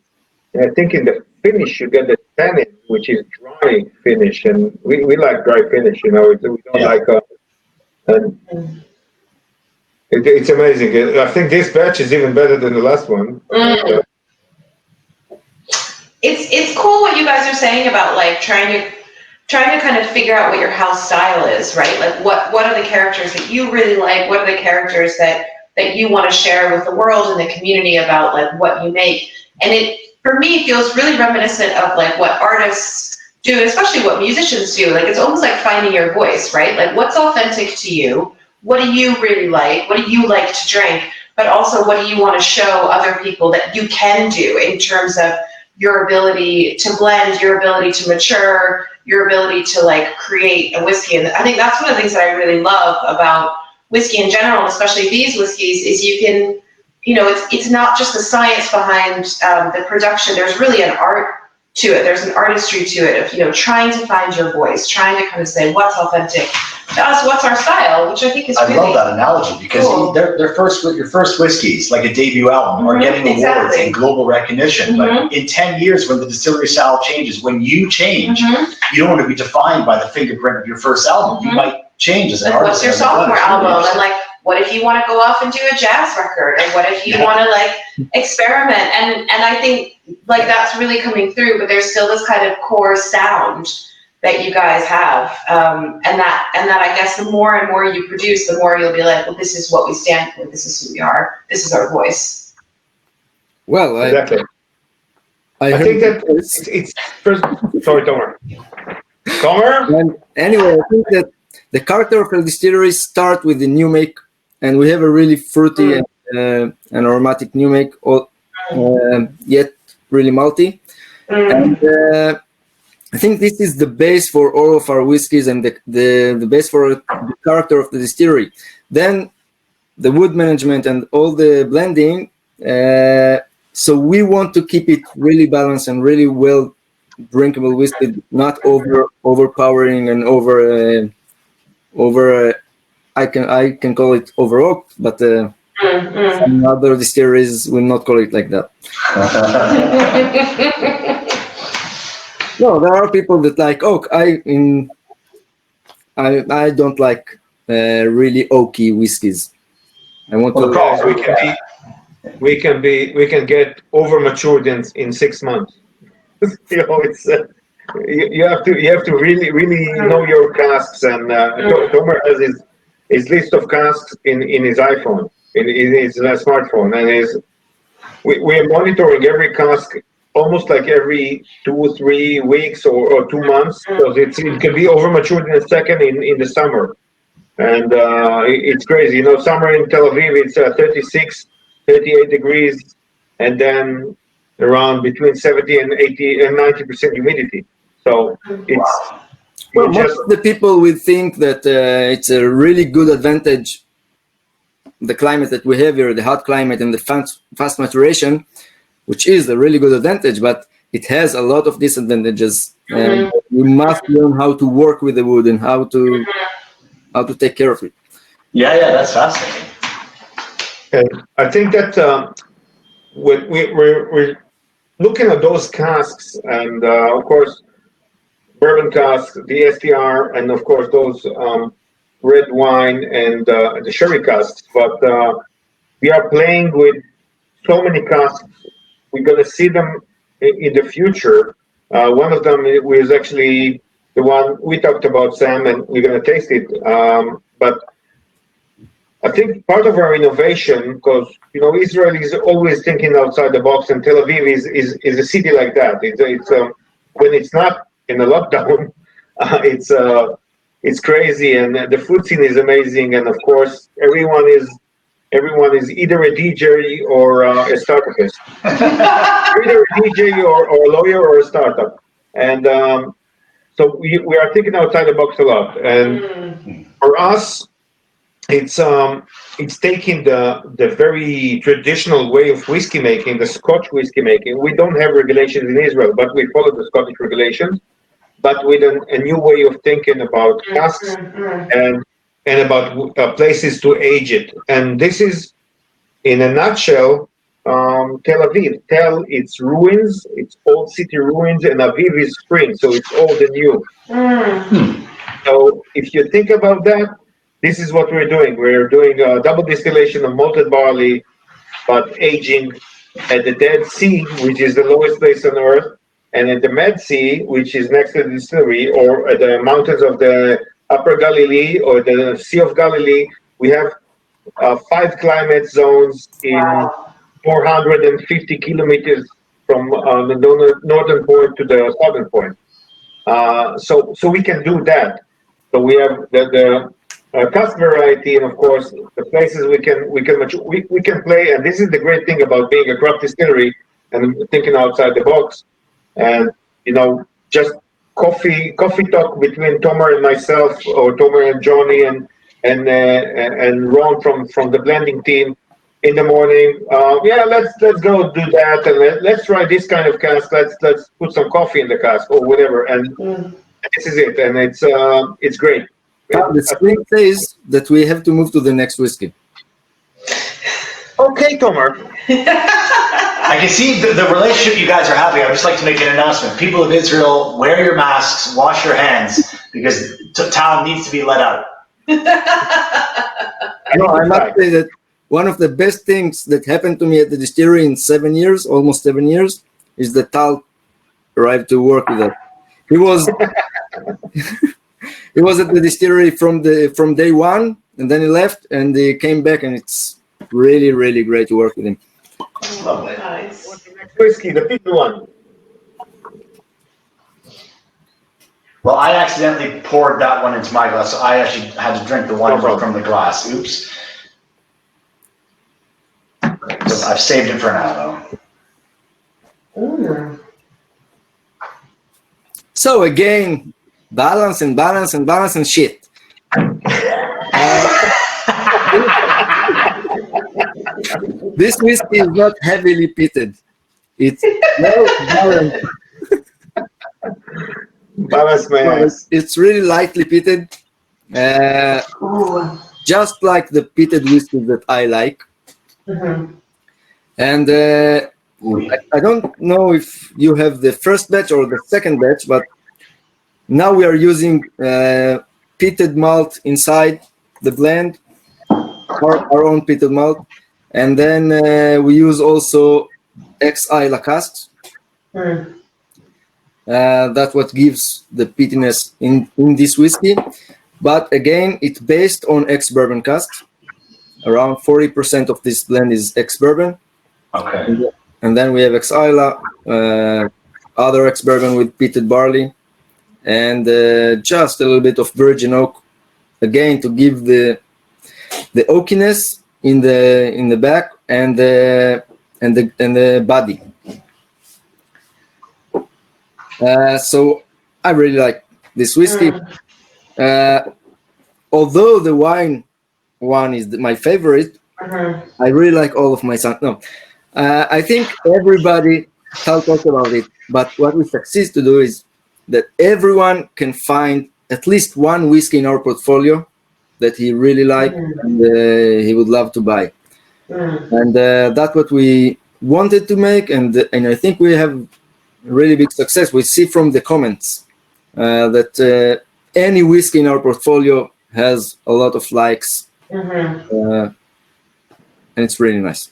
Speaker 1: And I think in the finish you get the tannin, which is dry finish, and we like dry finish. You know, we don't like. It's amazing. I think this batch is even better than the last one.
Speaker 2: It's cool what you guys are saying about like trying to kind of figure out what your house style is, right? Like what are the characters that you really like? What are the characters that you want to share with the world and the community about like what you make? And it, for me, feels really reminiscent of like what artists do, especially what musicians do. Like it's almost like finding your voice, right? Like what's authentic to you? What do you really like? What do you like to drink? But also what do you want to show other people that you can do in terms of your ability to blend, your ability to mature, your ability to like create a whiskey. And I think that's one of the things that I really love about whiskey in general, especially these whiskeys, is you can, you know, it's not just the science behind the production. There's really an art to it. There's an artistry to it of, you know, trying to find your voice, trying to kind of say what's authentic to us, what's our style, which I think is really
Speaker 3: I love that analogy, because
Speaker 2: cool.
Speaker 3: your first whiskeys, like a debut album, are getting awards and global recognition. But in 10 years, when the distillery style changes, when you change, you don't want to be defined by the fingerprint of your first album. You might change as an
Speaker 2: like
Speaker 3: artist.
Speaker 2: what's your sophomore album, and like what if you want to go off and do a jazz record, or what if you want to like experiment? And I think like that's really coming through, but there's still this kind of core sound that you guys have, and that I guess the more and more you produce, the more you'll be like, well, this is what we stand for, this is who we are, this is our voice.
Speaker 4: Well,
Speaker 1: Exactly. I think that it's first. Sorry, Tomer.
Speaker 4: And anyway, I think that the character of a distillery start with the new make, and we have a really fruity and aromatic new make, yet really malty. And I think this is the base for all of our whiskeys and the base for the character of the distillery. Then the wood management and all the blending. So we want to keep it really balanced and really well drinkable whiskey, not overpowering and over. I can call it over oaked, but some other distilleries will not call it like that. No, there are people that like oak. I don't like really oaky whiskeys. I want to.
Speaker 1: We can get over matured in 6 months. It's you have to really know your casks, and Tomer has his list of casks in his iPhone, in his smartphone, and we are monitoring every cask almost like every 2-3 weeks or 2 months, because it can be over matured in a second in the summer, and it's crazy. Summer in Tel Aviv, it's 36, 38 degrees, and then around between 70 and 80 and 90% humidity. So it's
Speaker 4: most of the people will think that it's a really good advantage, the climate that we have here, the hot climate and the fast maturation, which is a really good advantage, but it has a lot of disadvantages, and you must learn how to work with the wood and how to take care of it.
Speaker 3: Yeah, that's fascinating.
Speaker 1: And I think that when we're looking at those casks, and of course, bourbon casks, the STR, and of course those red wine and the sherry casks. But we are playing with so many casks. We're going to see them in the future. One of them was actually the one we talked about, Sam, and we're going to taste it. But I think part of our innovation, because Israel is always thinking outside the box, and Tel Aviv is a city like that. It's when it's not in a lockdown, it's crazy, and the food scene is amazing, and of course everyone is either a DJ or a startupist, either a DJ or a lawyer or a startup, and so we are thinking outside the box a lot, and for us. It's taking the very traditional way of whiskey making, the Scotch whiskey making. We don't have regulations in Israel, but we follow the Scottish regulations, but with a new way of thinking about casks and about places to age it. And this is, in a nutshell, Tel Aviv. It's ruins, it's old city ruins, and Aviv is spring, so it's old and new. So if you think about that, this is what we're doing. We're doing a double distillation of malted barley, but aging at the Dead Sea, which is the lowest place on earth, and at the Med Sea, which is next to the distillery, or at the mountains of the Upper Galilee or the Sea of Galilee. We have 5 climate zones in 450 kilometers from the northern point to the southern point. So we can do that. So we have the cask variety, and of course the places we can play. And this is the great thing about being a craft distillery and thinking outside the box. And just coffee talk between Tomer and myself, or Tomer and Johnny and Ron from the blending team in the morning. Let's go do that, and let's try this kind of cask. Let's put some coffee in the cask or whatever. And this is it, and it's great.
Speaker 4: The screen says that we have to move to the next whiskey.
Speaker 1: Okay, Tomer.
Speaker 3: I can see the relationship you guys are having. I'd just like to make an announcement. People of Israel, wear your masks, wash your hands, because Tal needs to be let out.
Speaker 4: No, I must say that one of the best things that happened to me at the distillery in 7 years, almost 7 years, is that Tal arrived to work with us. He was he was at the distillery from day one, and then he left, and he came back, and it's really, really great to work with him.
Speaker 3: Lovely.
Speaker 2: Nice.
Speaker 1: What's the next whiskey? The peated one.
Speaker 3: Well, I accidentally poured that one into my glass, so I actually had to drink the one from the glass. Oops. So I've saved it for now, though.
Speaker 4: So again, balance and shit. This whiskey is not heavily peated. It's well balanced.
Speaker 1: Balance my ass.
Speaker 4: It's really lightly peated, just like the peated whiskey that I like. And I don't know if you have the first batch or the second batch, but now we are using peated malt inside the blend, our own peated malt, and then we use also ex-Islay casks. That's what gives the peatiness in this whiskey. But again, it's based on ex-bourbon casks. Around 40% of this blend is ex-bourbon.
Speaker 3: Okay.
Speaker 4: And then we have ex-Islay, other ex-bourbon with peated barley, and just a little bit of virgin oak, again to give the oakiness in the back and the body. So I really like this whiskey. Although the wine one is my favorite, I really like all of my songs. No, I think everybody talks about it, but what we succeed to do is that everyone can find at least one whiskey in our portfolio that he really likes and he would love to buy. And that's what we wanted to make, and I think we have really big success. We see from the comments that any whiskey in our portfolio has a lot of likes, and it's really nice.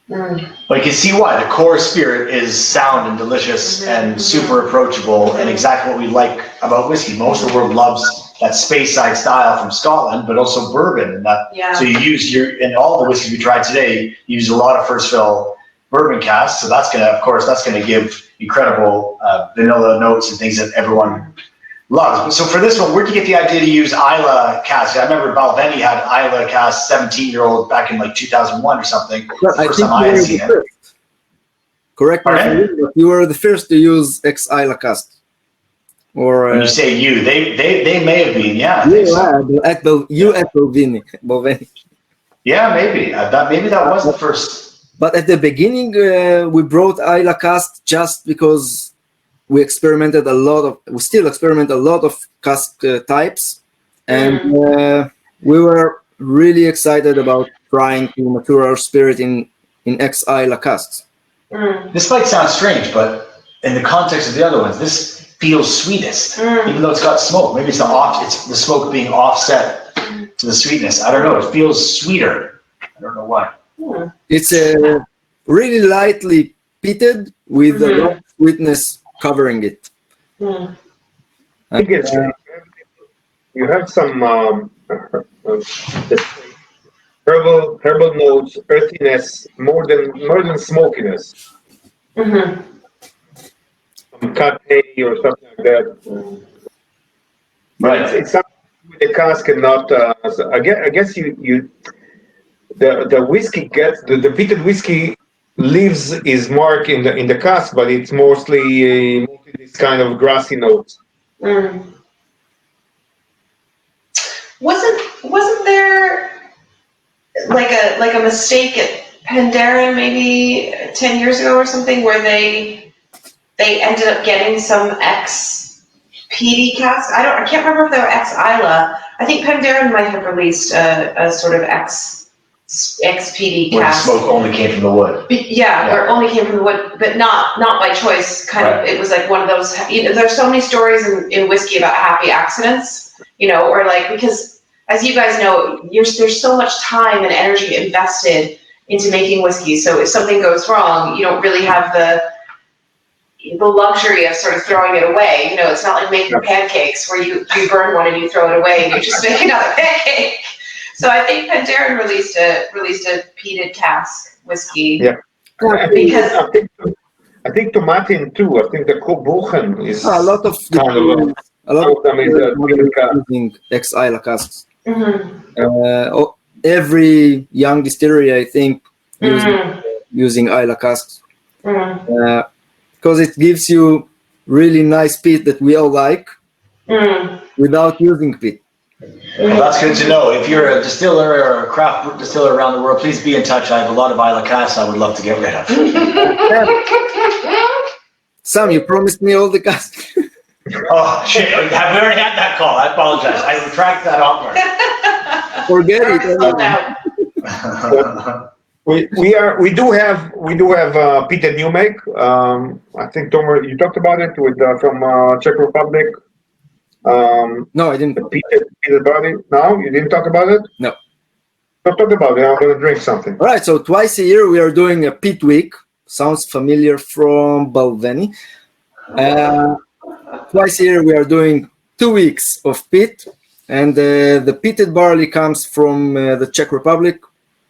Speaker 3: Well, you can see why. The core spirit is sound and delicious and super approachable, and exactly what we like about whiskey. Most of the world loves that Speyside style from Scotland, but also bourbon. And that, so you use in all the whiskeys we tried today, you use a lot of first fill bourbon casks. So that's gonna give incredible vanilla notes and things that everyone loves. So for this one, where'd you get the idea to use Islay casks? I remember Balvenie had Islay casks, 17-year-old back in like 2001 or something.
Speaker 4: I think you were the first. Correct me if I'm wrong, but you were the first to use ex-Islay casks. Or
Speaker 3: when you say you, they may have been, yeah.
Speaker 4: You at Balvenie.
Speaker 3: Yeah, maybe. That was the first.
Speaker 4: But at the beginning, we brought Islay casks just because we still experiment a lot of cask types, and we were really excited about trying to mature our spirit in ex-Islay casks.
Speaker 3: This might sound strange, but in the context of the other ones, this feels sweetest, even though it's got smoke. Maybe it's the smoke being offset to the sweetness. I don't know. It feels sweeter. I don't know why.
Speaker 4: It's really lightly peated with a lot of sweetness covering it.
Speaker 1: I guess you have some herbal notes, earthiness, more than smokiness. Some cacao or something like that.
Speaker 3: Right.
Speaker 1: It's something with the cask and not. So I guess the whiskey gets the peated whiskey leaves his mark in the cask, but it's mostly this kind of grassy notes.
Speaker 2: Wasn't there like a mistake at Pandaren maybe 10 years ago or something where they ended up getting some ex-PD casks? I can't remember if they were ex-Islay. I think Pandaren might have released a sort of ex-PD
Speaker 3: Where the
Speaker 2: cask.
Speaker 3: smoke only came from the wood.
Speaker 2: Where it only came from the wood, but not by choice. It was like one of those. There's so many stories in whiskey about happy accidents, or like because as you guys know, there's so much time and energy invested into making whiskey. So if something goes wrong, you don't really have the luxury of sort of throwing it away. It's not like making pancakes where you burn one and you throw it away and you just make another pancake. So I think Penderyn released a peated cask whiskey.
Speaker 1: Yeah.
Speaker 2: Because
Speaker 1: I think Tomatin too. I think the Kobuchen is
Speaker 4: a lot of
Speaker 1: kind of them is peated cask.
Speaker 4: using ex-Isla casks.
Speaker 2: mm-hmm.
Speaker 4: Every young distillery, I think, using Isla casks. Because it gives you really nice peat that we all like without using peat.
Speaker 3: Well, that's good to know. If you're a distiller or a craft distiller around the world, please be in touch. I have a lot of Isla casks I would love to get rid of.
Speaker 4: Sam, you promised me all the casks.
Speaker 3: Oh, shit. Have we already had that call? I apologize. I retract that offer.
Speaker 4: Forget it.
Speaker 1: We do have peated new make. I think Tomer, you talked about it with from Czech Republic.
Speaker 4: No, I didn't.
Speaker 1: Peated barley. No, you didn't talk about it.
Speaker 4: No.
Speaker 1: Don't talk about it. I'm going to drink something.
Speaker 4: All right. So twice a year we are doing a peat week. Sounds familiar from Balvenie. Twice a year we are doing 2 weeks of peat, and the peated barley comes from the Czech Republic.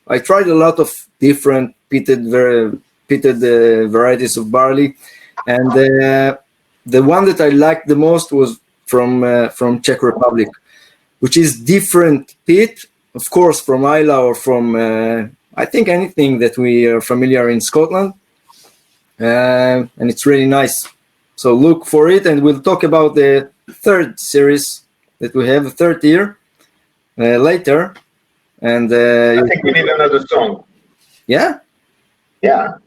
Speaker 4: I tried a lot of different peated varieties of barley, and the one that I liked the most was from Czech Republic, which is different peat, of course, from Isla or from I think anything that we are familiar in Scotland, and it's really nice. So look for it, and we'll talk about the third series that we have, the third year, later. And
Speaker 1: I think we need another song.
Speaker 4: Yeah?
Speaker 1: Yeah.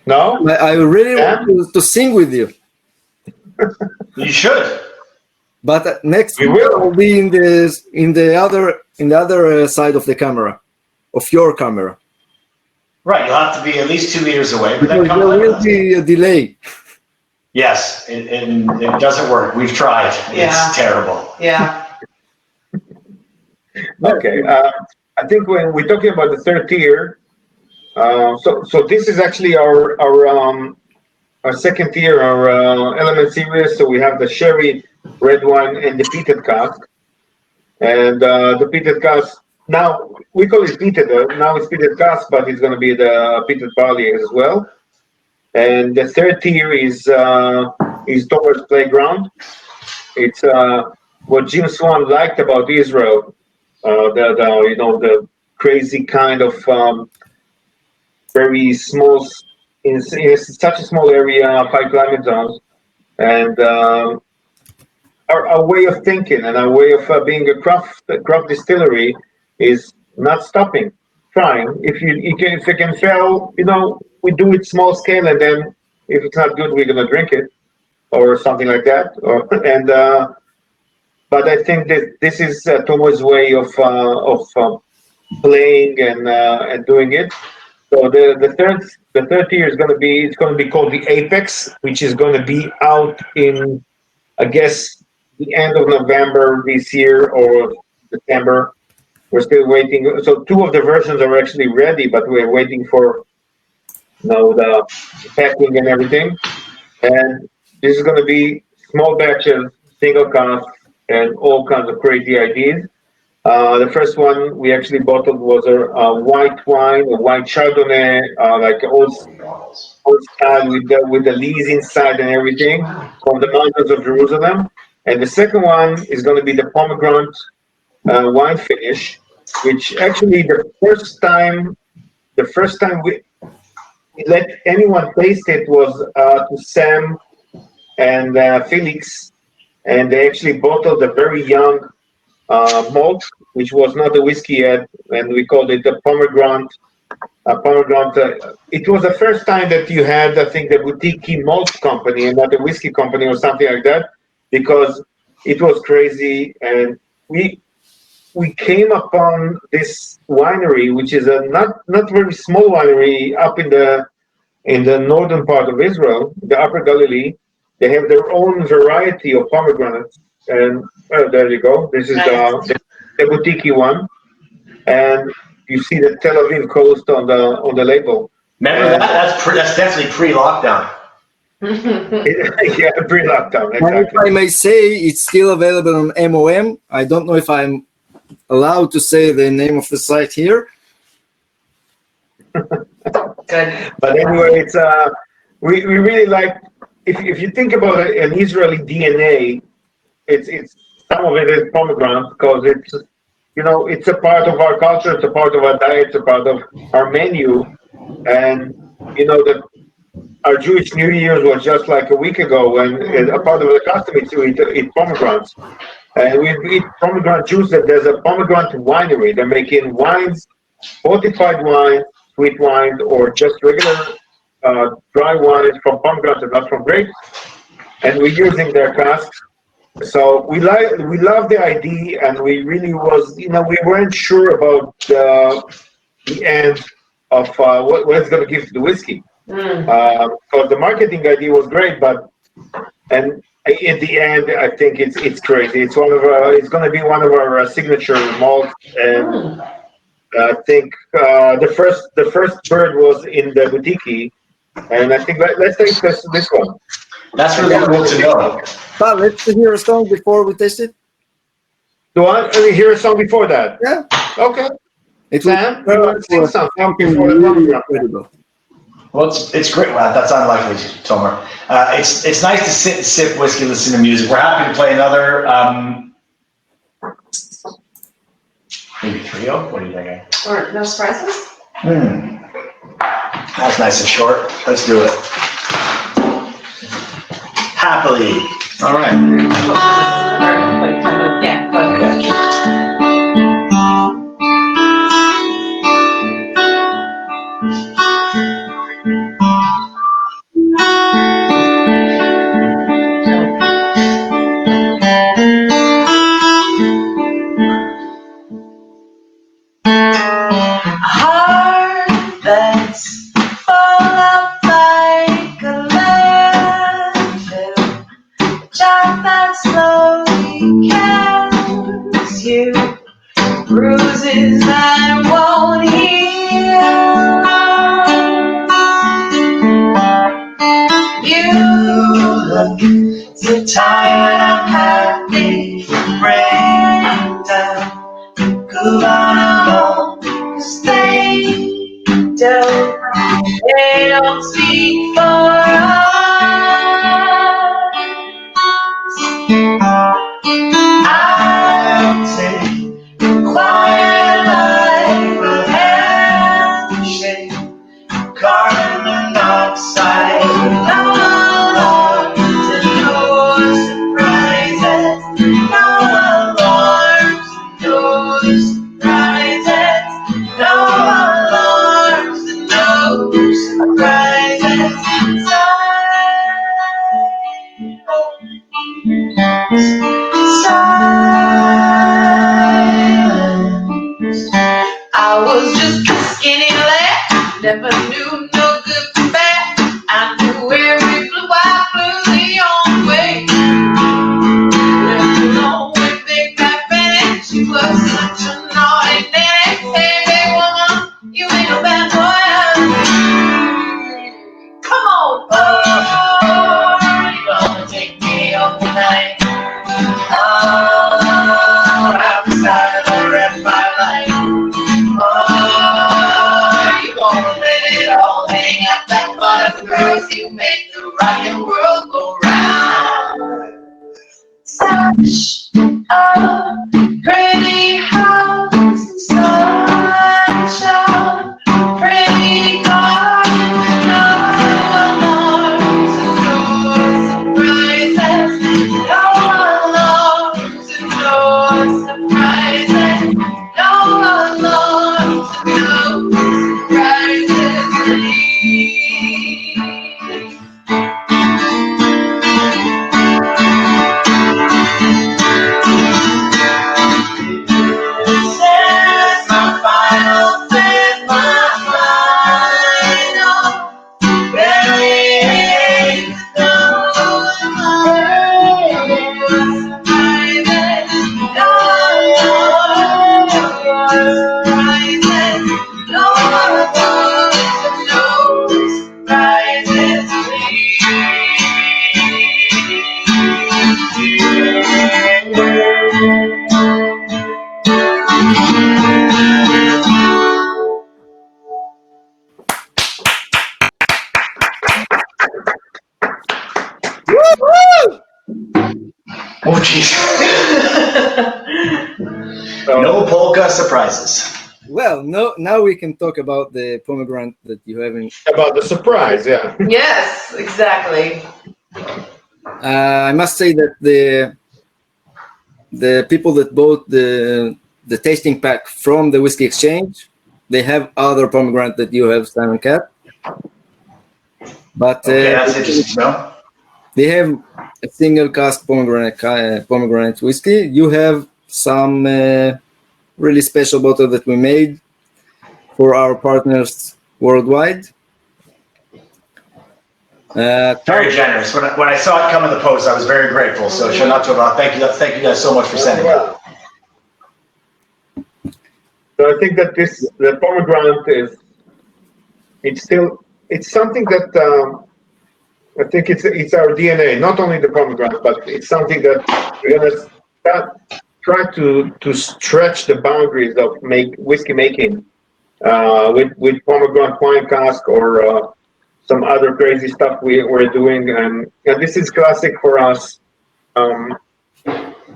Speaker 1: No?
Speaker 4: I really want to sing with you.
Speaker 3: You should.
Speaker 4: But next
Speaker 1: We
Speaker 4: week
Speaker 1: will.
Speaker 4: I'll be in the other side of the camera, of your camera.
Speaker 3: Right, you'll have to be at least 2 meters away. But then
Speaker 4: Because
Speaker 3: come
Speaker 4: there
Speaker 3: live
Speaker 4: will
Speaker 3: with us.
Speaker 4: be a delay.
Speaker 3: Yes, it doesn't work. We've tried.
Speaker 2: Yeah.
Speaker 3: It's terrible.
Speaker 2: Yeah.
Speaker 1: Okay. I think when we're talking about the third tier, so this is actually our second tier, our element series. So we have the sherry, red wine, and the peated cask. And the peated cask, now we call it peated. Now it's peated cask, but it's going to be the peated barley as well. And the third tier is Tomer's Playground. It's what Jim Swan liked about Israel. The crazy kind of very small, in such a small area, high climate zones, and our way of thinking and our way of being a craft distillery is not stopping, trying. If you can fail, we do it small scale, and then if it's not good, we're gonna drink it or something like that. But I think that this is Tomo's way of playing and doing it. So the third tier is going to be called the Apex, which is going to be out in, I guess, the end of November this year or December. We're still waiting. So 2 of the versions are actually ready, but we're waiting for the packing and everything. And this is going to be small batches, single cask, and all kinds of crazy ideas. The first one we actually bottled was a white wine, a white Chardonnay, like old style with the lees inside and everything from the mountains of Jerusalem. And the second one is going to be the pomegranate wine finish, which actually the first time we let anyone taste it was to Sam and Felix, and they actually bottled a very young malt, which was not a whiskey yet, and we called it the pomegranate. It was the first time that you had, I think, the boutique malt company and not a whiskey company or something like that, because it was crazy. And we came upon this winery, which is a not very small winery up in the northern part of Israel, the Upper Galilee. They have their own variety of pomegranates, and there you go. This is the the boutique one, and you see the Tel Aviv coast on the label.
Speaker 3: Remember that? That's definitely pre-lockdown.
Speaker 1: Yeah, pre-lockdown,
Speaker 4: And if
Speaker 1: exactly.
Speaker 4: I may say, it's still available on MOM. I don't know if I'm allowed to say the name of the site here.
Speaker 2: Good.
Speaker 1: But anyway, it's we really like if you think about an Israeli DNA, it's some of it is pomegranate because it's it's a part of our culture, it's a part of our diet, it's a part of our menu, and that our Jewish New Year's was just like a week ago when a part of the custom is to eat pomegranates. And we eat pomegranate juice. That there's a pomegranate winery. They're making wines, fortified wine, sweet wine, or just regular dry wines from pomegranates and not from grapes. And we're using their casks. So we love the idea, and we really was we weren't sure about the end of what it's going to give to the whiskey. Because the marketing idea was great, and in the end, I think it's crazy. It's going to be one of our signature malts, and I think the first bird was in the boutique, and I think let's take this one.
Speaker 3: That's really cool to know.
Speaker 4: But let's hear a song before we taste it.
Speaker 1: Do I hear a song before that?
Speaker 4: Yeah.
Speaker 1: Okay.
Speaker 4: It
Speaker 1: Sam, you want to sing something before the
Speaker 4: really
Speaker 1: song?
Speaker 4: incredible.
Speaker 3: Well, it's great. Well, that's unlikely, Tomer. It's nice to sit and sip whiskey, listen to music. We're happy to play another, maybe trio. What do you think?
Speaker 2: Or no surprises?
Speaker 3: That's nice and short. Let's do it. Happily. All right.
Speaker 2: Yeah, go ahead. Heart that's full of like a landfill, job that slowly kills you, bruises that won't heal. You look so tired, I'm happy, break down. Good on, stay down. They don't speak for us. I'll take quiet life with handshake, carbon monoxide, no alarms and no surprises, no alarms and no surprises, no alarms and no surprises. Silence. I was just a skinny lad, never knew no good from bad. I knew every blue I flew the only way. Left alone with Big Back Benny, she was such a naughty nanny. Hey, hey, woman, you ain't no bad boy. Come on, boy, you gonna take me home tonight? Oh, outside of the red light. Oh, you gonna let it all hang out that butt of the girls you make the rockin' world go round. Such a pretty house, such a pretty garden, no alarms and no surprises, no alarms and no surprises, no alarms and no surprises. Says my final thing.
Speaker 3: Oh, jeez. No polka surprises.
Speaker 4: Well, no. Now we can talk about the pomegranate that you have in.
Speaker 1: About the surprise, yeah.
Speaker 2: Yes, exactly.
Speaker 4: I must say that the people that bought the tasting pack from the Whiskey Exchange, they have other pomegranate that you have, Simon Cat. But
Speaker 3: Okay, that's interesting to know.
Speaker 4: they have a single cask pomegranate whiskey. You have some really special bottle that we made for our partners worldwide.
Speaker 3: Very generous. When I saw it come in the post, I was very grateful. So Shana Tova, thank you guys so much for sending that.
Speaker 1: So I think that the pomegranate it's something that I think it's our DNA. Not only the pomegranate, but it's something that we're gonna try to stretch the boundaries of whiskey making with pomegranate wine cask or some other crazy stuff we're doing, and this is classic for us.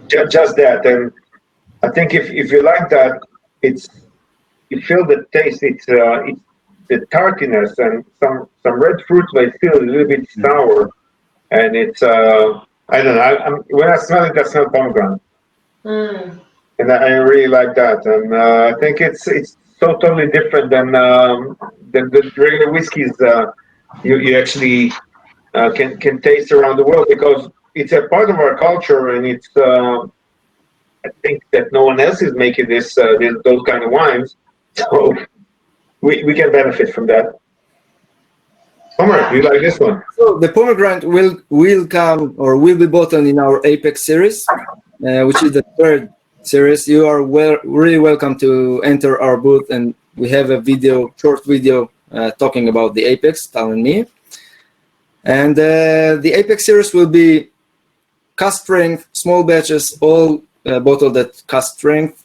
Speaker 1: Just that, and I think if you like that, you feel the taste. It's the tartiness and some red fruit might feel a little bit sour, and it's I don't know. When I smell it, I smell pomegranate, and I really like that. And I think it's so totally different than the regular whiskeys you actually can taste around the world, because it's a part of our culture, and it's I think that no one else is making those kind of wines, so we can benefit from that. Omer, you like this one?
Speaker 4: So the pomegranate will come or will be bottled in our Apex series, which is the third series. You are really welcome to enter our booth, and we have a short video talking about the Apex, Tal and me. And the Apex series will be cask strength, small batches, all bottled at cask strength.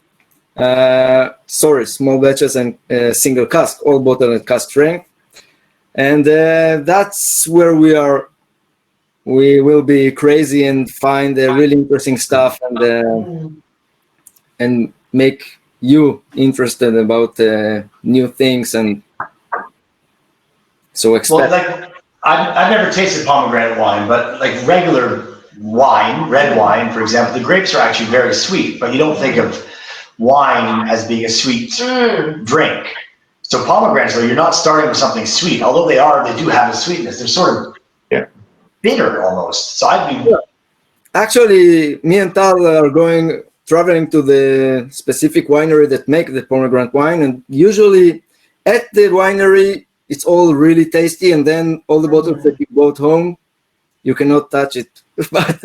Speaker 4: Small batches and single cask, all bottled at cask strength. And that's where we are. We will be crazy and find really interesting stuff and make you interested about new things, and so expect.
Speaker 3: Well, I've never tasted pomegranate wine, but like regular wine, red wine, for example, the grapes are actually very sweet, but you don't think of wine as being a sweet drink. So pomegranates, though, you're not starting with something sweet, although they do have a sweetness. They're sort of bitter almost. So
Speaker 4: Actually, me and Tal are traveling to the specific winery that make the pomegranate wine, and usually at the winery it's all really tasty, and then all the bottles that you brought home, you cannot touch it. But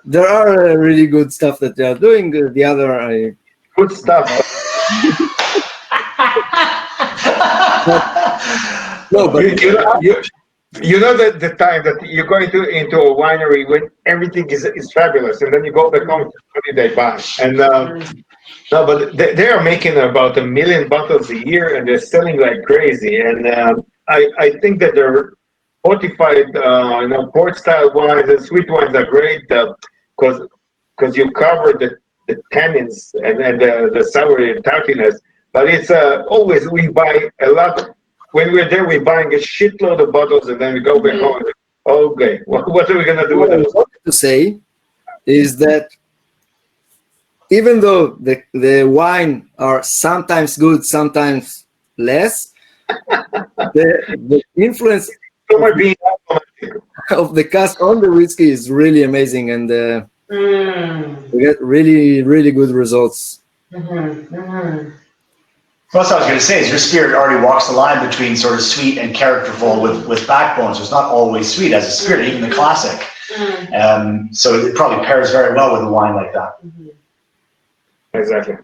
Speaker 4: there are really good stuff that they are doing. The other
Speaker 1: good stuff.
Speaker 4: No, but
Speaker 1: you know that the time that you're going into a winery when everything is fabulous, and then you go back home to they buy. And no, but they are making about 1 million bottles a year, and they're selling like crazy. And I think that they're fortified, port style wines and sweet wines are great because you cover the tannins and the sour tartiness. But it's always we buy a lot. When we're there, we're buying a shitload of bottles, and then we go back home. Okay, what are we gonna do with them?
Speaker 4: What I wanted to say is that even though the wine are sometimes good, sometimes less, the influence of the cask on the whiskey is really amazing, and we get really, really good results.
Speaker 3: Well, that's what I was going to say, is your spirit already walks the line between sort of sweet and characterful with backbone, so it's not always sweet as a spirit, even the classic. So it probably pairs very well with a wine like that.
Speaker 1: Exactly.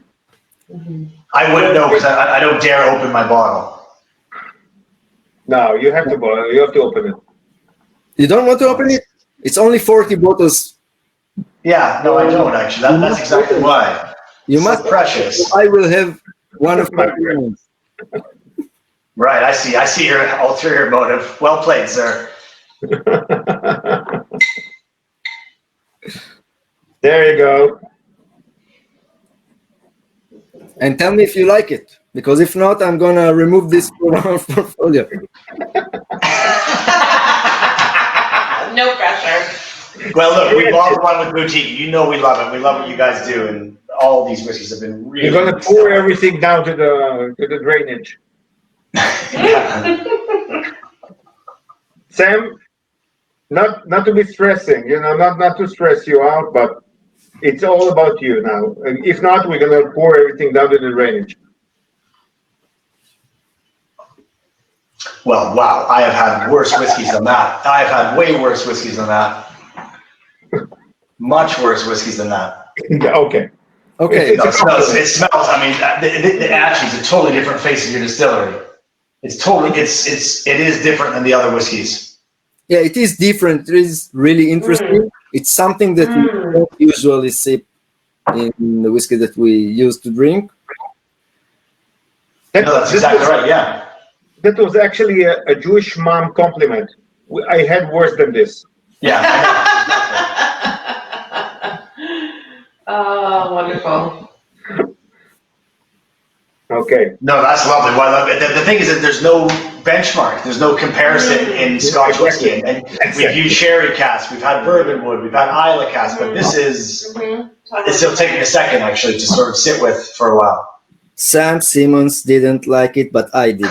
Speaker 3: I wouldn't know because I don't dare open my bottle.
Speaker 1: No, you have to open it.
Speaker 4: You don't want to open it? It's only 40 bottles.
Speaker 3: Yeah, no, I don't actually. That's exactly why.
Speaker 4: You
Speaker 3: so
Speaker 4: must
Speaker 3: precious.
Speaker 4: I will have one of my friends.
Speaker 3: Right, I see your ulterior motive. Well played, sir.
Speaker 1: There you go.
Speaker 4: And tell me if you like it, because if not, I'm gonna remove this from our portfolio.
Speaker 2: No pressure.
Speaker 3: Well, look, we bought the one with Boutique. You know we love it. We love what you guys do, and all these whiskeys have been really.
Speaker 1: You're gonna pour everything down to the drainage. Sam, not to be stressing, not to stress you out, but it's all about you now. And if not, we're gonna pour everything down to the drainage.
Speaker 3: Well, wow, I have had worse whiskeys than that. I have had way worse whiskeys than that. Much worse whiskeys than that.
Speaker 1: Okay.
Speaker 4: Okay.
Speaker 3: No, it smells. I mean, it actually is a totally different face of your distillery. It is different than the other whiskeys.
Speaker 4: Yeah, it is different. It is really interesting. It's something that we don't usually sip in the whiskey that we used to drink.
Speaker 3: No, that's exactly right. Yeah.
Speaker 1: That was actually a Jewish mom compliment. I had worse than this.
Speaker 3: Yeah.
Speaker 2: Oh, wonderful.
Speaker 1: Okay.
Speaker 3: No, that's lovely. Well, the thing is that there's no benchmark. There's no comparison in Scotch whiskey. And we've used sherry cask, we've had bourbon wood, we've had Islay cask, but this is, it'll take me a second actually to sort of sit with for a while.
Speaker 4: Sam Simmons didn't like it, but I did.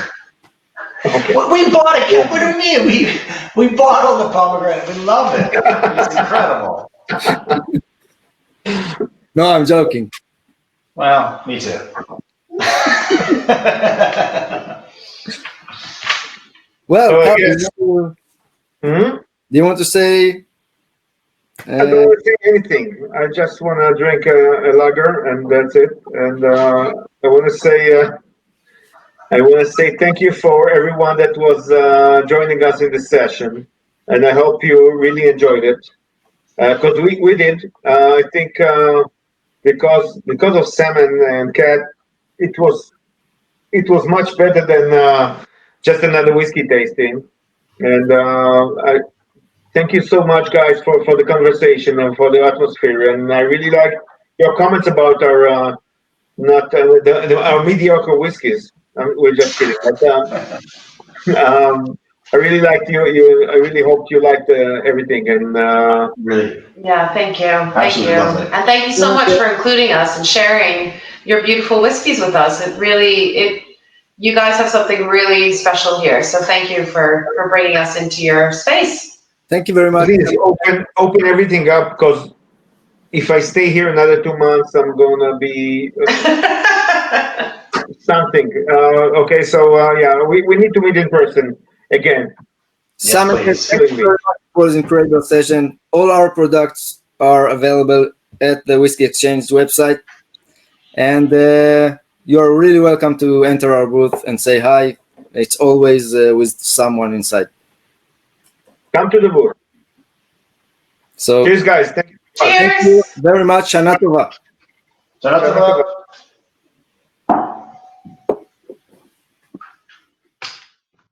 Speaker 1: Okay.
Speaker 3: We bought it. What do you mean? We bottled the pomegranate. We love it. It's incredible.
Speaker 4: No, I'm joking.
Speaker 3: Well, me too.
Speaker 4: Well,
Speaker 1: So I
Speaker 4: Tal,
Speaker 1: guess-
Speaker 4: do you want to say?
Speaker 1: I don't want to say anything. I just want to drink a lager, and that's it. And I want to say thank you for everyone that was joining us in this session, and I hope you really enjoyed it, because we did. I think because of Sam and Cat, it was much better than just another whiskey tasting. And I thank you so much, guys, for the conversation and for the atmosphere. And I really like your comments about our not our mediocre whiskeys. We're just kidding. But I really liked you. I really hoped you liked everything. And
Speaker 3: Really.
Speaker 2: Yeah, thank you. Thank
Speaker 3: Absolutely
Speaker 2: you.
Speaker 3: lovely.
Speaker 2: And thank you so much for including us and sharing your beautiful whiskeys with us. You guys have something really special here. So thank you for bringing us into your space.
Speaker 4: Thank you very much.
Speaker 1: please open everything up, because if I stay here another 2 months, I'm gonna be something. Okay, so yeah, we need to meet in person again.
Speaker 4: Sam,
Speaker 3: please.
Speaker 4: thank you very much for this incredible session. All our products are available at the Whiskey Exchange website, and you're really welcome to enter our booth and say hi. It's always with someone inside.
Speaker 1: Come to the booth.
Speaker 4: So
Speaker 1: Cheers, guys. Thank you.
Speaker 2: Cheers.
Speaker 4: thank you very much. Shana Tova.
Speaker 3: Shana Tova.